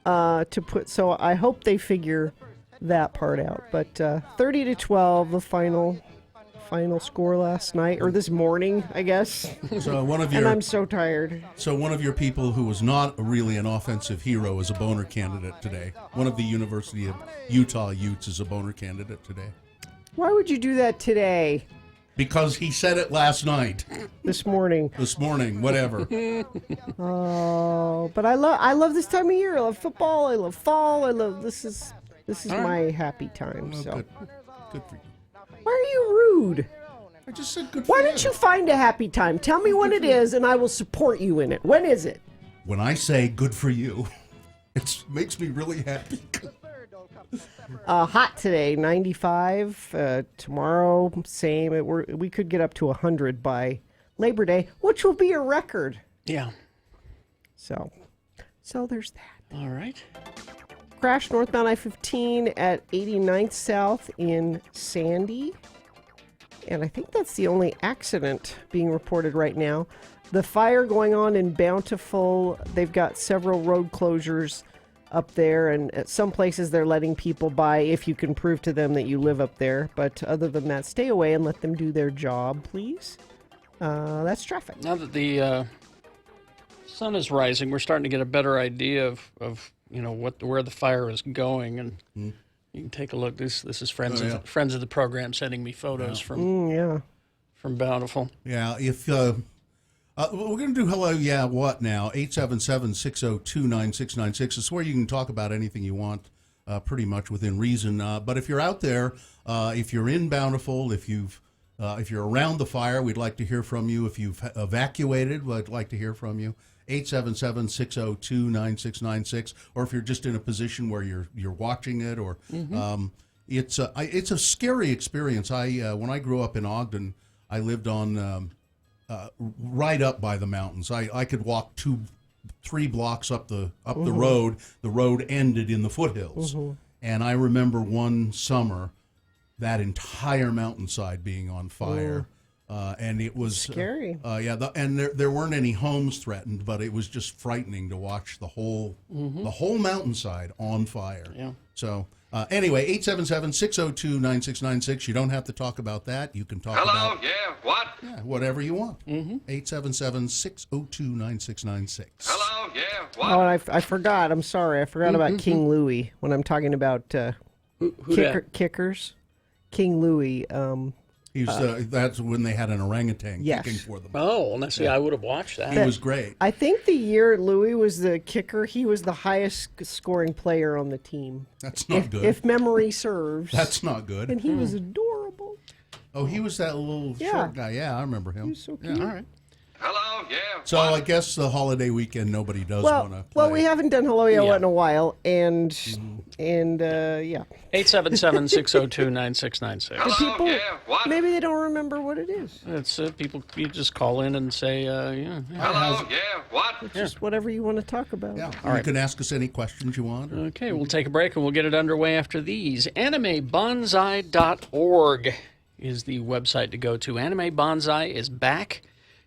to put. So I hope they figure that part out. But 30-12, the final score last night or this morning, I guess. So one of your and I'm so tired. So one of your people who was not really an offensive hero is a boner candidate today. One of the University of Utah Utes is a boner candidate today. Why would you do that today? Because he said it last night. This morning, whatever. Oh, but I love this time of year. I love football. I love fall. This is my happy time. Well, So good for you. why are you rude? I just said good for Why you. don't you find a happy time? Tell me when it is, and I will support you in it. When is it? When I say good for you, it makes me really happy. Hot today, 95. Tomorrow, same. We could get up to 100 by Labor Day, which will be a record. Yeah. So there's that. All right. Crash northbound I-15 at 89th South in Sandy. And I think that's the only accident being reported right now. The fire going on in Bountiful, they've got several road closures up there, and at some places they're letting people by if you can prove to them that you live up there. But other than that, stay away and let them do their job, please. That's traffic. Now that the sun is rising, we're starting to get a better idea of where the fire is going, and you can take a look. This is friends of the program sending me photos from Bountiful. Yeah, if we're going to do hello, yeah, what now? 877-602-9696 is where you can talk about anything you want, pretty much within reason. But if you're out there, if you're in Bountiful, if you're around the fire, we'd like to hear from you. If you've evacuated, we'd like to hear from you. 877-602-9696, or if you're just in a position where you're watching it, or it's a scary experience. When I grew up in Ogden, I lived on right up by the mountains. I could walk 2-3 blocks up the road. The road ended in the foothills, and I remember one summer that entire mountainside being on fire. And it was Scary. And there weren't any homes threatened, but it was just frightening to watch the whole mountainside on fire. Yeah. So anyway, 877-602-9696. You don't have to talk about that. You can talk about whatever you want. 877-602-9696. Oh, and I forgot. I'm sorry. I forgot about King Louis when I'm talking about kickers. King Louis. He was, that's when they had an orangutan Yes. kicking for them. Oh, well, let's see. I would have watched that. He was great. I think the year Louis was the kicker, he was the highest scoring player on the team. That's not good. If memory serves. That's not good. And he was adorable. Oh, he was that little short guy. Yeah, I remember him. He was so cute. All right. So I guess the holiday weekend nobody does want to play. Well, we haven't done Hello Yeah What in a while, and yeah. 877-602-9696. People, maybe they don't remember what it is. It's people. You just call in and say, It's just whatever you want to talk about. Yeah. You can ask us any questions you want. Or... Okay, we'll take a break and we'll get it underway after these. AnimeBonsai.org is the website to go to. Anime Bonsai is back.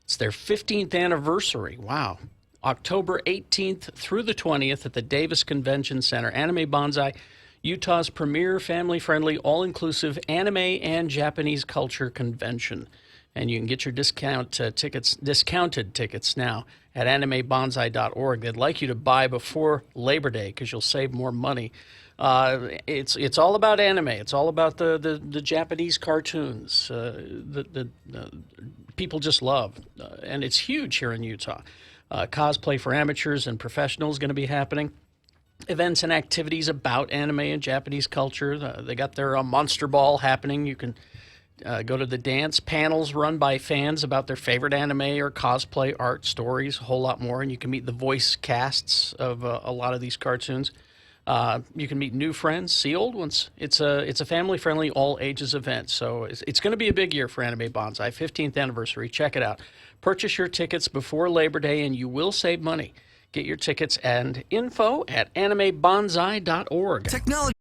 It's their 15th anniversary. Wow. October 18th through the 20th at the Davis Convention Center. Anime Bonsai, Utah's premier family-friendly, all-inclusive anime and Japanese culture convention. And you can get your discounted tickets now at animebonsai.org. They'd like you to buy before Labor Day because you'll save more money. It's all about anime. It's all about the Japanese cartoons. The people just love, and it's huge here in Utah. Cosplay for amateurs and professionals is going to be happening. Events and activities about anime and Japanese culture. They got their Monster Ball happening. You can go to the dance panels run by fans about their favorite anime or cosplay art stories, a whole lot more. And you can meet the voice casts of a lot of these cartoons. You can meet new friends, see old ones. It's a family-friendly, all-ages event. So it's going to be a big year for Anime Bonsai. 15th anniversary. Check it out. Purchase your tickets before Labor Day, and you will save money. Get your tickets and info at animebonsai.org. Technology.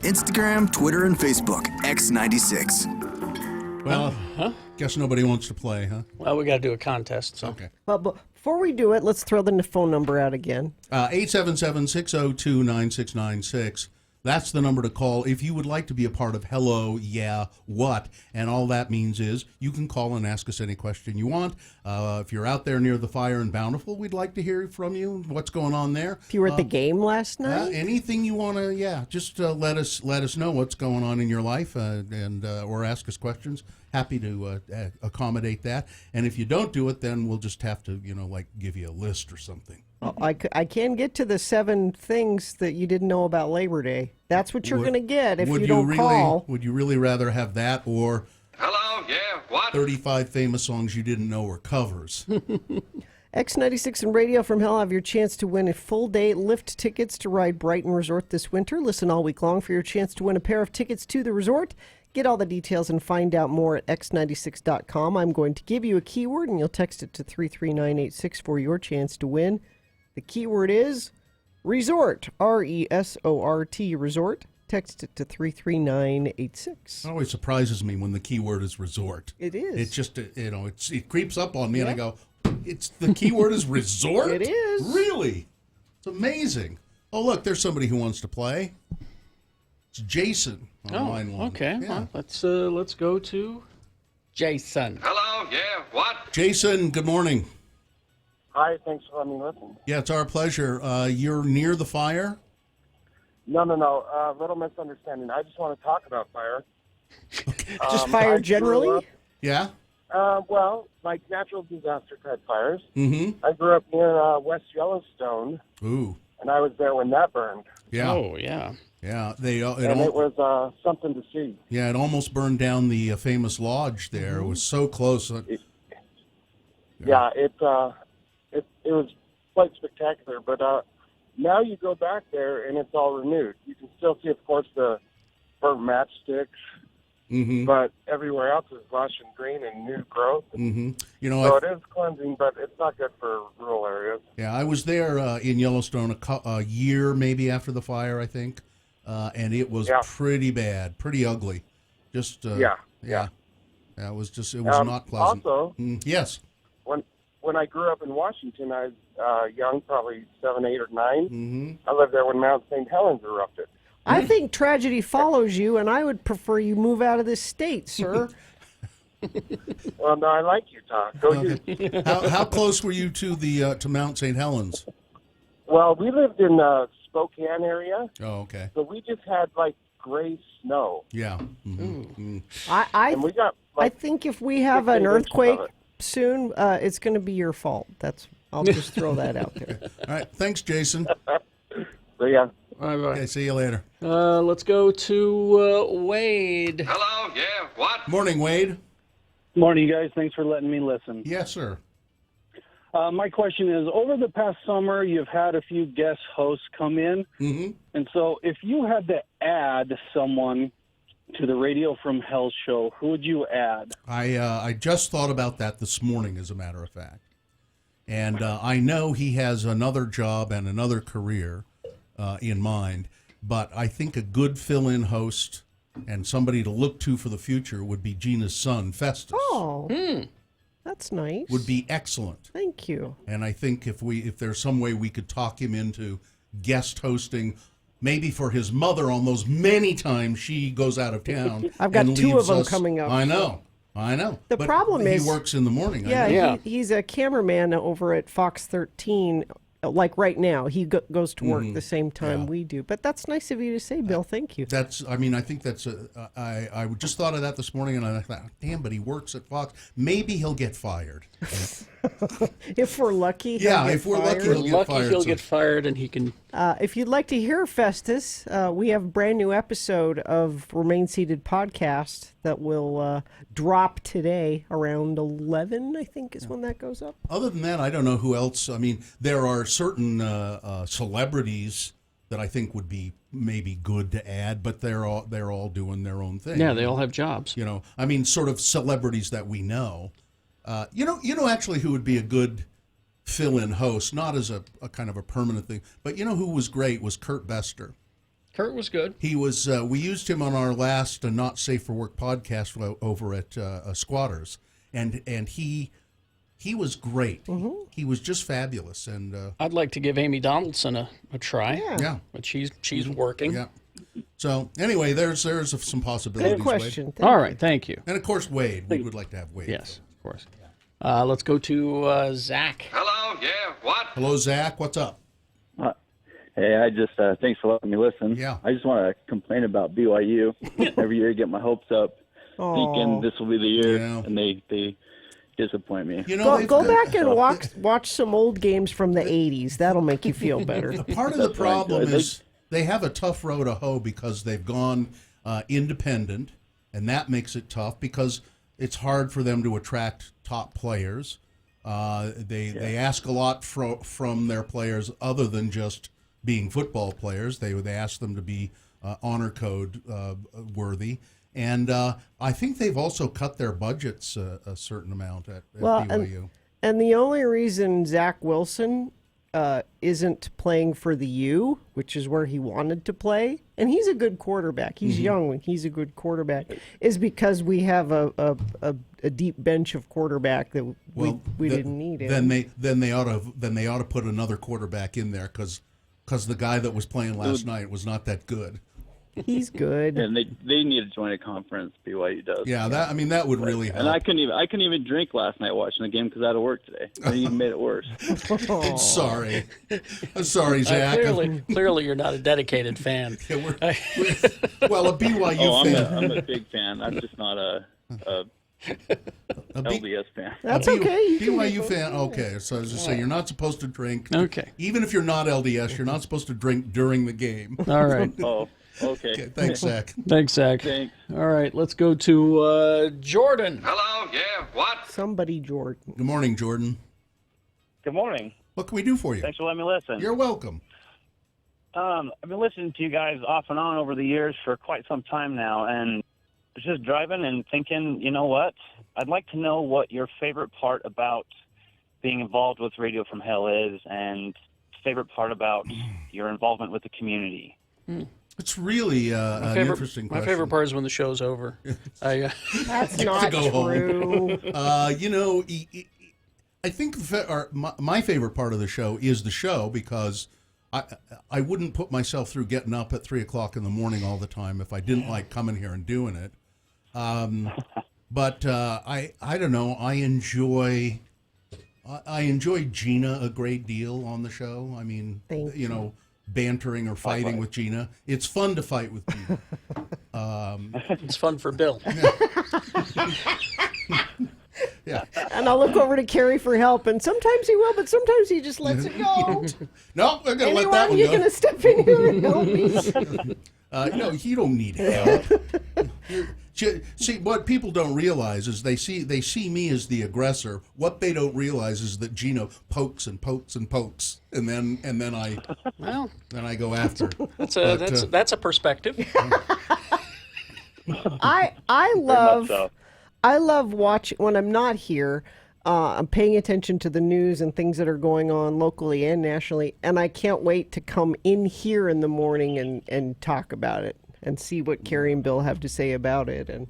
Instagram, Twitter, and Facebook, X96. Well, guess nobody wants to play, huh? Well, we got to do a contest. So. Okay. Well, before we do it, let's throw the phone number out again. 877-602-9696. That's the number to call if you would like to be a part of Hello, Yeah, What? And all that means is you can call and ask us any question you want. If you're out there near the fire in Bountiful, we'd like to hear from you. What's going on there? If you were at the game last night? Anything you want to, just let us know what's going on in your life and or ask us questions. Happy to accommodate that. And if you don't do it, then we'll just have to, give you a list or something. I can get to the 7 things that you didn't know about Labor Day. That's what you're going to get if you don't call. Would you really rather have that or Hello, yeah, what? 35 famous songs you didn't know were covers? X96 and Radio from Hell have your chance to win a full day lift tickets to ride Brighton Resort this winter. Listen all week long for your chance to win a pair of tickets to the resort. Get all the details and find out more at x96.com. I'm going to give you a keyword and you'll text it to 33986 for your chance to win. The keyword is resort, R-E-S-O-R-T, resort. Text it to 33986. It always surprises me when the keyword is resort. It is. It's just, it creeps up on me and I go, the keyword is resort? It is. Really? It's amazing. Oh, look, there's somebody who wants to play. It's Jason on line 1. Okay. Yeah. Well, let's go to Jason. Hello, yeah, what? Jason, good morning. Hi, thanks for letting me listen. Yeah, it's our pleasure. You're near the fire? No. Little misunderstanding. I just want to talk about fire. Just fire generally? Yeah? Like natural disaster type fires. Mm-hmm. I grew up near West Yellowstone. Ooh. And I was there when that burned. Yeah. Oh, yeah. Yeah. It was something to see. Yeah, it almost burned down the famous lodge there. It was so close. It was quite spectacular. But now you go back there and it's all renewed. You can still see, of course, the burnt matchsticks. Mm-hmm. But everywhere else is lush and green and new growth. Mm-hmm. So it is cleansing, but it's not good for rural areas. Yeah, I was there in Yellowstone a year maybe after the fire, I think, and it was pretty bad, pretty ugly. Just it was not pleasant. Also, yes, when I grew up in Washington, I was young, probably 7, 8, or 9. Mm-hmm. I lived there when Mount St. Helens erupted. I think tragedy follows you, and I would prefer you move out of this state, sir. Well, no, I like Utah. Go okay. How close were you to Mount St. Helens? Well, we lived in Spokane area. Oh, okay. So we just had like gray snow. Yeah. Mm-hmm. I think if we have an earthquake soon, it's going to be your fault. I'll just throw that out there. All right. Thanks, Jason. So, yeah. Bye. Okay, see you later. Let's go to Wade. Hello, yeah, what? Morning, Wade. Morning, guys. Thanks for letting me listen. Yes, sir. My question is, over the past summer, you've had a few guest hosts come in. Mm-hmm. And so if you had to add someone to the Radio from Hell show, who would you add? I just thought about that this morning, as a matter of fact. And I know he has another job and another career in mind, but I think a good fill-in host and somebody to look to for the future would be Gina's son, Festus. Oh, that's nice. Would be excellent. Thank you. And I think if there's some way we could talk him into guest hosting, maybe for his mother on those many times she goes out of town. I've got and 2 of them us. coming up. I know. The problem is he works in the morning. Yeah, he's a cameraman over at Fox 13. Like right now, he goes to work the same time we do. But that's nice of you to say, Bill. Thank you. I think that's I just thought of that this morning, and I thought, damn, but he works at Fox. Maybe he'll get fired. If we're lucky, if we're lucky, he'll get fired, and he can. If you'd like to hear Festus, we have a brand new episode of Remain Seated podcast that will drop today around 11, I think is when that goes up. Other than that, I don't know who else. I mean, there are certain celebrities that I think would be maybe good to add, but they're all doing their own thing. Yeah, they all have jobs. I mean, sort of celebrities that we know. Actually, who would be a good fill-in host, not as a kind of a permanent thing, but who was great was Kurt Bester. Kurt was good. He was. We used him on our last Not Safe for Work podcast over at Squatters, and he was great. He was just fabulous. And I'd like to give Amy Donaldson a try. Yeah. But she's working. Yeah. So anyway, there's some possibilities. Good question. Wade. All right, thank you. And of course, Wade. We would like to have Wade. Yes, of course. Let's go to Zach. Hello, yeah, what? Hello, Zach. What's up? Hey, I just thanks for letting me listen. Yeah. I just want to complain about BYU. Every year I get my hopes up, thinking this will be the year, and they disappoint me. You know, go back and watch some old games from the 80s. That'll make you feel better. Part of the problem is they have a tough row to hoe because they've gone independent, and that makes it tough because it's hard for them to attract top players. They ask a lot from their players other than just being football players. They ask them to be honor code worthy. And I think they've also cut their budgets a certain amount at BYU. And the only reason Zach Wilson isn't playing for the U, which is where he wanted to play, and he's a good quarterback. He's young and he's a good quarterback, is because we have a deep bench of quarterback that we didn't need. Then they ought to put another quarterback in there because the guy that was playing last night was not that good. He's good. And they need to join a conference. BYU does. Yeah, that would really help. And I couldn't even drink last night watching the game because I had to work today. It even made it worse. Sorry, I'm sorry, Zach. Clearly, you're not a dedicated fan. Yeah, well, a BYU fan. I'm a big fan. I'm just not a LDS fan. That's okay. BYU fan. Okay, so as I say, you're not supposed to drink. Okay. Even if you're not LDS, you're not supposed to drink during the game. All right. Oh. Okay. Thanks, Zach. Thanks, Zach. Thanks. All right, let's go to Jordan. Hello, yeah, what? Somebody, Jordan. Good morning, Jordan. Good morning. What can we do for you? Thanks for letting me listen. You're welcome. I've been listening to you guys off and on over the years for quite some time now, and I was just driving and thinking, you know what? I'd like to know what your favorite part about being involved with Radio from Hell is, and favorite part about your involvement with the community. It's really an interesting question. My favorite part is when the show's over. That's not true. I think my favorite part of the show is the show because I wouldn't put myself through getting up at 3 o'clock in the morning all the time if I didn't like coming here and doing it. But I don't know. I enjoy Gina a great deal on the show. I mean, you know, bantering or fighting with Gina. It's fun to fight with Gina. It's fun for Bill. Yeah. And I'll look over to Carrie for help, and sometimes he will, but sometimes he just lets it go. No, I'm going to let that one go. You're going to step in here and help me? No, you don't need help. See, what people don't realize is they see me as the aggressor. What they don't realize is that Gina pokes and pokes and pokes, and then I go after. That's a perspective. I love watching when I'm not here. I'm paying attention to the news and things that are going on locally and nationally, and I can't wait to come in here in the morning and talk about it and see what Carrie and Bill have to say about it. And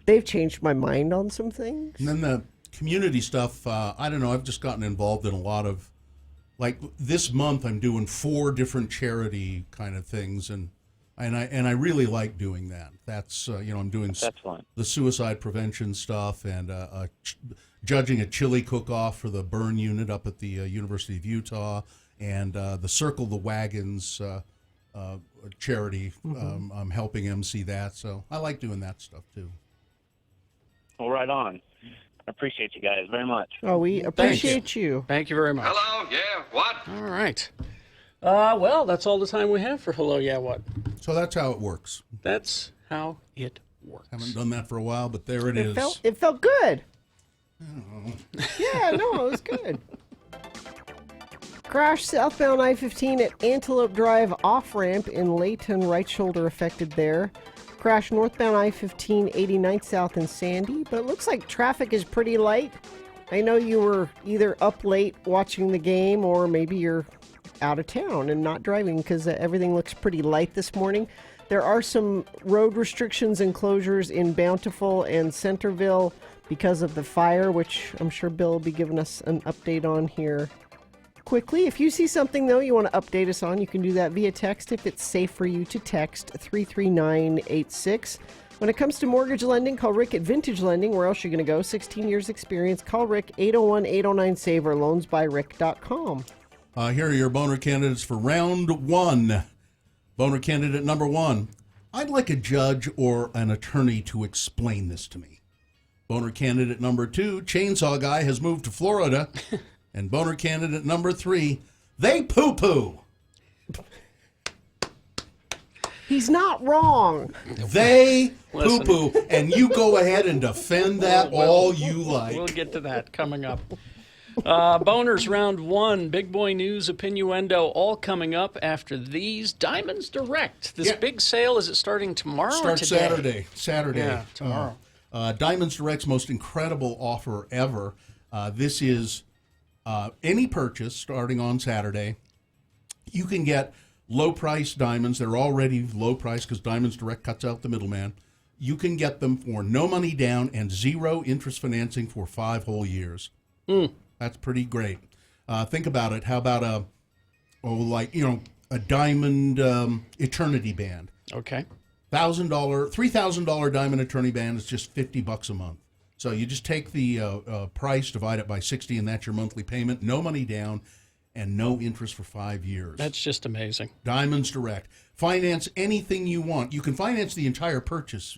they've changed my mind on some things. And then the community stuff, I don't know, I've just gotten involved in a lot of, like this month I'm doing 4 different charity kind of things, and I really like doing that. That's, I'm doing the suicide prevention stuff and judging a chili cook-off for the burn unit up at the University of Utah, and the Circle the Wagons charity. I'm helping MC that, so I like doing that stuff too. Well, right on. I appreciate you guys very much. Oh, we appreciate you. Thank you very much. Hello, yeah, what? All right. Well, that's all the time we have for Hello, Yeah, What? So that's how it works. That's how it works. Haven't done that for a while, but there it is. It felt good. Yeah, no, it was good. Crash southbound I-15 at Antelope Drive off-ramp in Layton, right shoulder affected there. Crash northbound I-15 89th south in Sandy, but it looks like traffic is pretty light. I know you were either up late watching the game or maybe you're out of town and not driving because everything looks pretty light this morning. There are some road restrictions and closures in Bountiful and Centerville because of the fire, which I'm sure Bill will be giving us an update on here quickly. If you see something, though, you want to update us on, you can do that via text if it's safe for you to text 33986. When it comes to mortgage lending, call Rick at Vintage Lending. Where else are you going to go? 16 years experience. Call Rick, 801-809-SAVE or loansbyrick.com. Here are your boner candidates for round one. Boner candidate number one. I'd like a judge or an attorney to explain this to me. Boner candidate number two. Chainsaw guy has moved to Florida. And boner candidate number three. They poo-poo. He's not wrong. They poo-poo, and you go ahead and defend that all you like. We'll get to that coming up. Boners round one, big boy news, opinioendo, all coming up after these. Diamonds Direct. This big sale, is it starting tomorrow or today? Starts Saturday. Yeah, tomorrow. Diamonds Direct's most incredible offer ever. This is any purchase starting on Saturday. You can get low-price diamonds. They're already low-price because Diamonds Direct cuts out the middleman. You can get them for no money down and zero interest financing for 5 whole years. That's pretty great. Think about it. How about a diamond eternity band? Okay. $3,000 diamond eternity band is just $50 a month. So you just take the price, divide it by 60, and that's your monthly payment. No money down and no interest for 5 years. That's just amazing. Diamonds Direct. Finance anything you want. You can finance the entire purchase,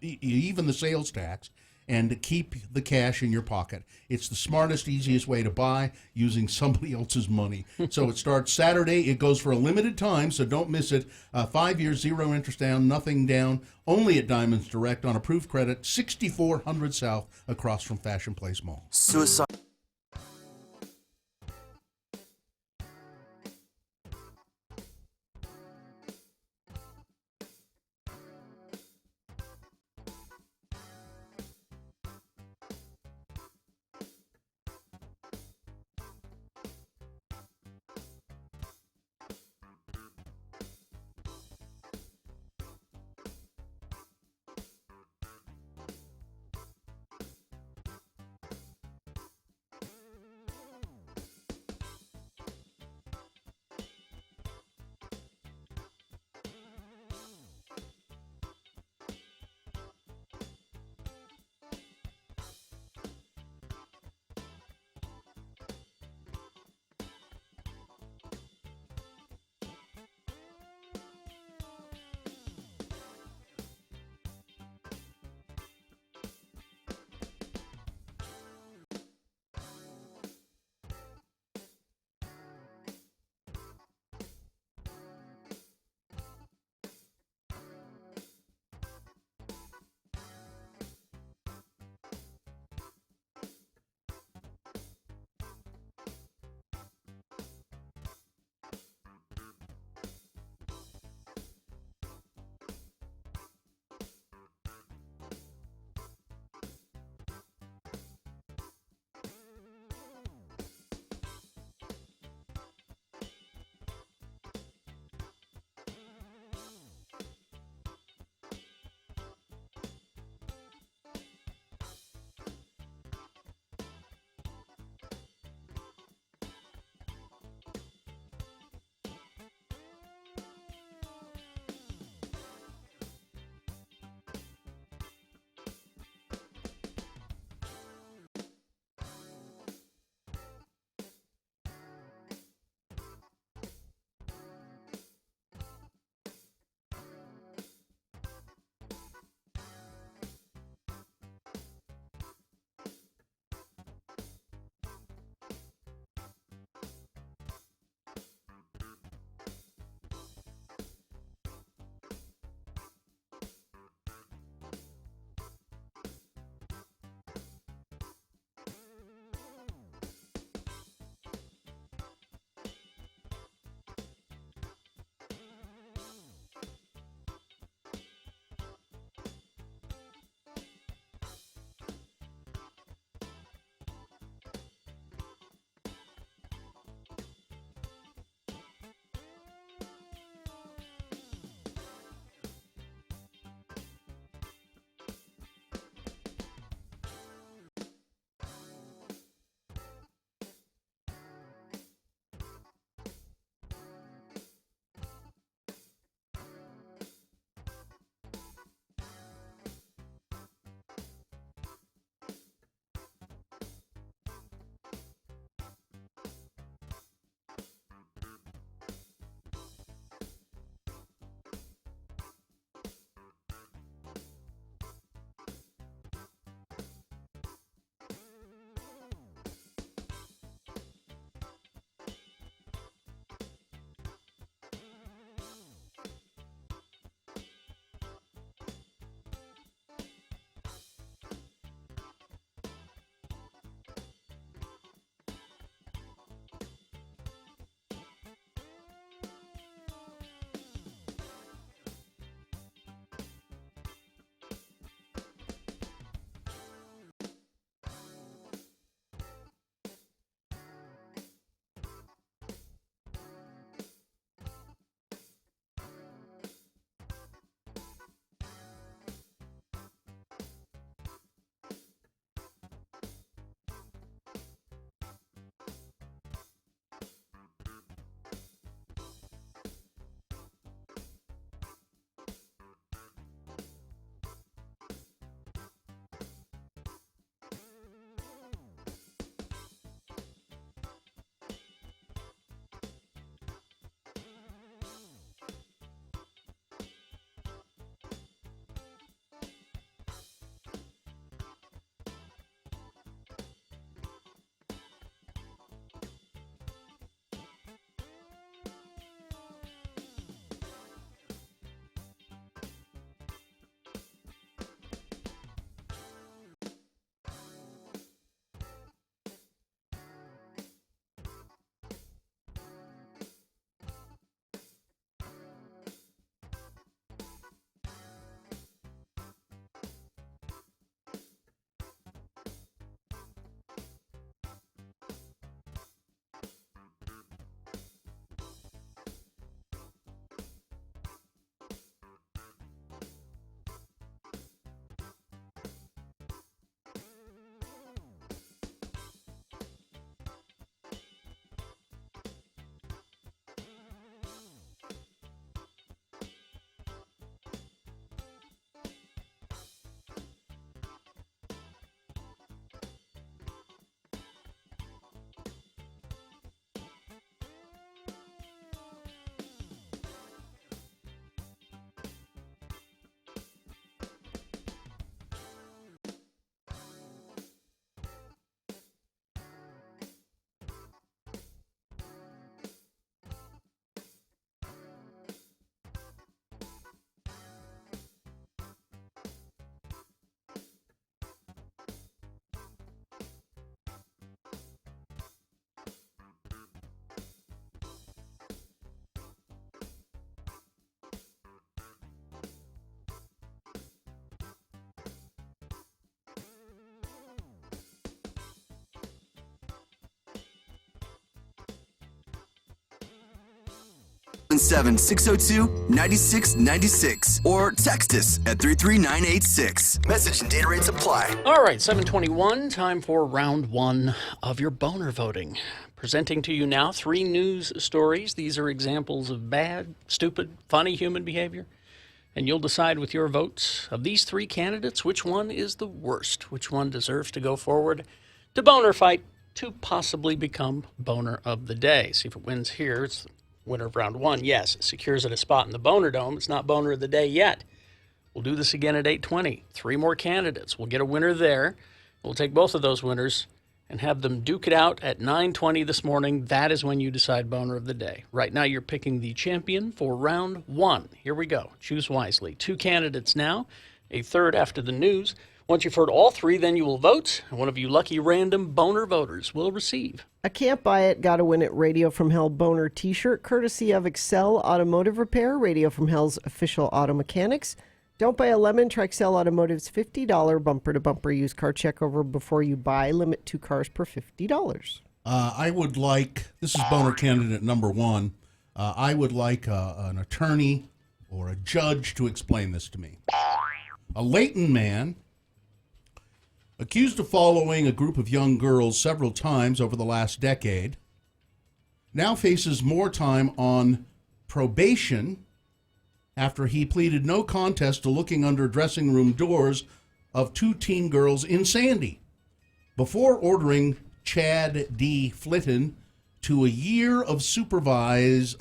even the sales tax, and keep the cash in your pocket. It's the smartest, easiest way to buy using somebody else's money. So it starts Saturday. It goes for a limited time, so don't miss it. 5 years, zero interest down, nothing down, only at Diamonds Direct on approved credit, 6400 South, across from Fashion Place Mall. Suicide. 877-602-9696 or text us at 33986. Message and data rates apply. All right, 721, time for round one of your boner voting. Presenting to you now 3 news stories. These are examples of bad, stupid, funny human behavior. And you'll decide with your votes of these 3 candidates which one is the worst, which one deserves to go forward to boner fight to possibly become boner of the day. See if it wins here. It's the winner of round 1. Yes, it secures it a spot in the boner dome. It's not boner of the day yet. We'll do this again at 8:20. 3 more candidates. We'll get a winner there. We'll take both of those winners and have them duke it out at 9:20 this morning. That is when you decide boner of the day. Right now, you're picking the champion for round 1. Here we go. Choose wisely. 2 candidates now, a third after the news. Once you've heard all 3, then you will vote, and one of you lucky random boner voters will receive a Can't Buy It, Gotta Win It Radio from Hell boner t-shirt, courtesy of Excel Automotive Repair, Radio from Hell's official auto mechanics. Don't buy a lemon. Try Excel Automotive's $50 bumper-to-bumper used car checkover before you buy. Limit 2 cars per $50. I would like, this is boner candidate number 1, I would like an attorney or a judge to explain this to me. A Layton man, accused of following a group of young girls several times over the last decade, now faces more time on probation after he pleaded no contest to looking under dressing room doors of 2 teen girls in Sandy, before ordering Chad D. Flitton to a year of supervision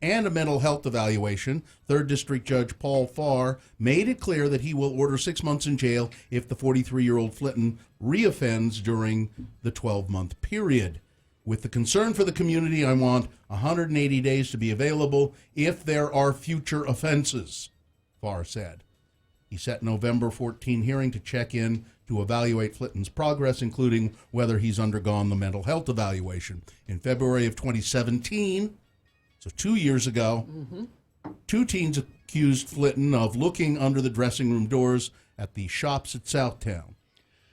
and a mental health evaluation. 3rd District Judge Paul Farr made it clear that he will order 6 months in jail if the 43-year-old Flitton reoffends during the 12-month period. With the concern for the community, I want 180 days to be available if there are future offenses, Farr said. He set November 14 hearing to check in to evaluate Flitton's progress, including whether he's undergone the mental health evaluation. In February of 2017, so 2 years ago, 2 teens accused Flitton of looking under the dressing room doors at the shops at Southtown.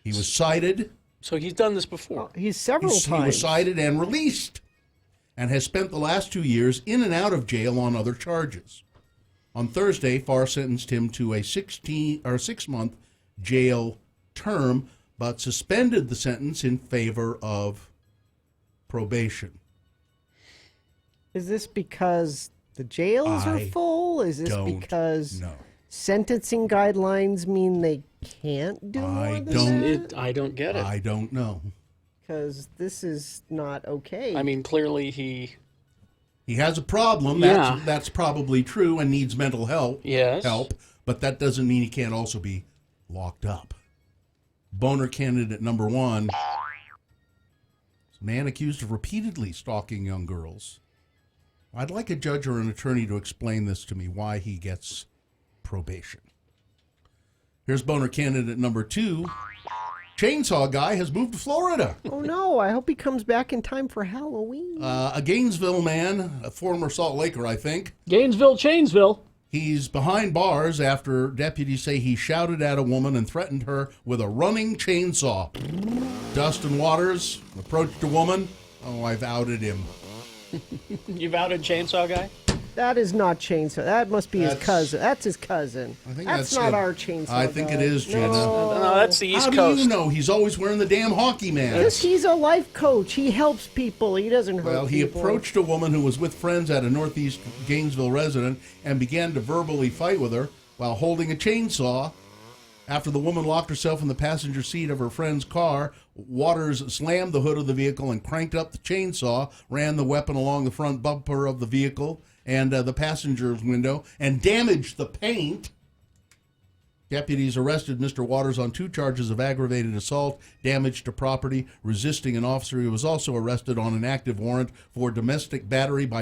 He was cited. So he's done this before. He's several times. He was cited and released and has spent the last 2 years in and out of jail on other charges. On Thursday, Farr sentenced him to a 6-month jail term, but suspended the sentence in favor of probation. Is this because the jails are full? Is this because sentencing guidelines mean they can't do more than that? I don't get it. I don't know. Because this is not okay. I mean, clearly he has a problem. Yeah. That's probably true and needs mental help. Yes. But that doesn't mean he can't also be locked up. Boner candidate number 1. Man accused of repeatedly stalking young girls. I'd like a judge or an attorney to explain this to me, why he gets probation. Here's boner candidate number 2. Chainsaw guy has moved to Florida. Oh, no. I hope he comes back in time for Halloween. A Gainesville man, a former Salt Laker, I think. Gainesville, Chainsville. He's behind bars after deputies say he shouted at a woman and threatened her with a running chainsaw. Dustin Waters approached a woman. Oh, I've outed him. You've outed Chainsaw Guy? That is not Chainsaw. That must be his cousin. That's his cousin. I think that's not our Chainsaw I think guy. it is, Jenna. No, that's the East Coast. How do you know? He's always wearing the damn hockey mask. Because he's a life coach. He helps people. He doesn't hurt people. Well, he approached a woman who was with friends at a Northeast Gainesville resident and began to verbally fight with her while holding a chainsaw. After the woman locked herself in the passenger seat of her friend's car, Waters slammed the hood of the vehicle and cranked up the chainsaw, ran the weapon along the front bumper of the vehicle and the passenger's window, and damaged the paint. Deputies arrested Mr. Waters on 2 charges of aggravated assault, damage to property, resisting an officer. He was also arrested on an active warrant for domestic battery by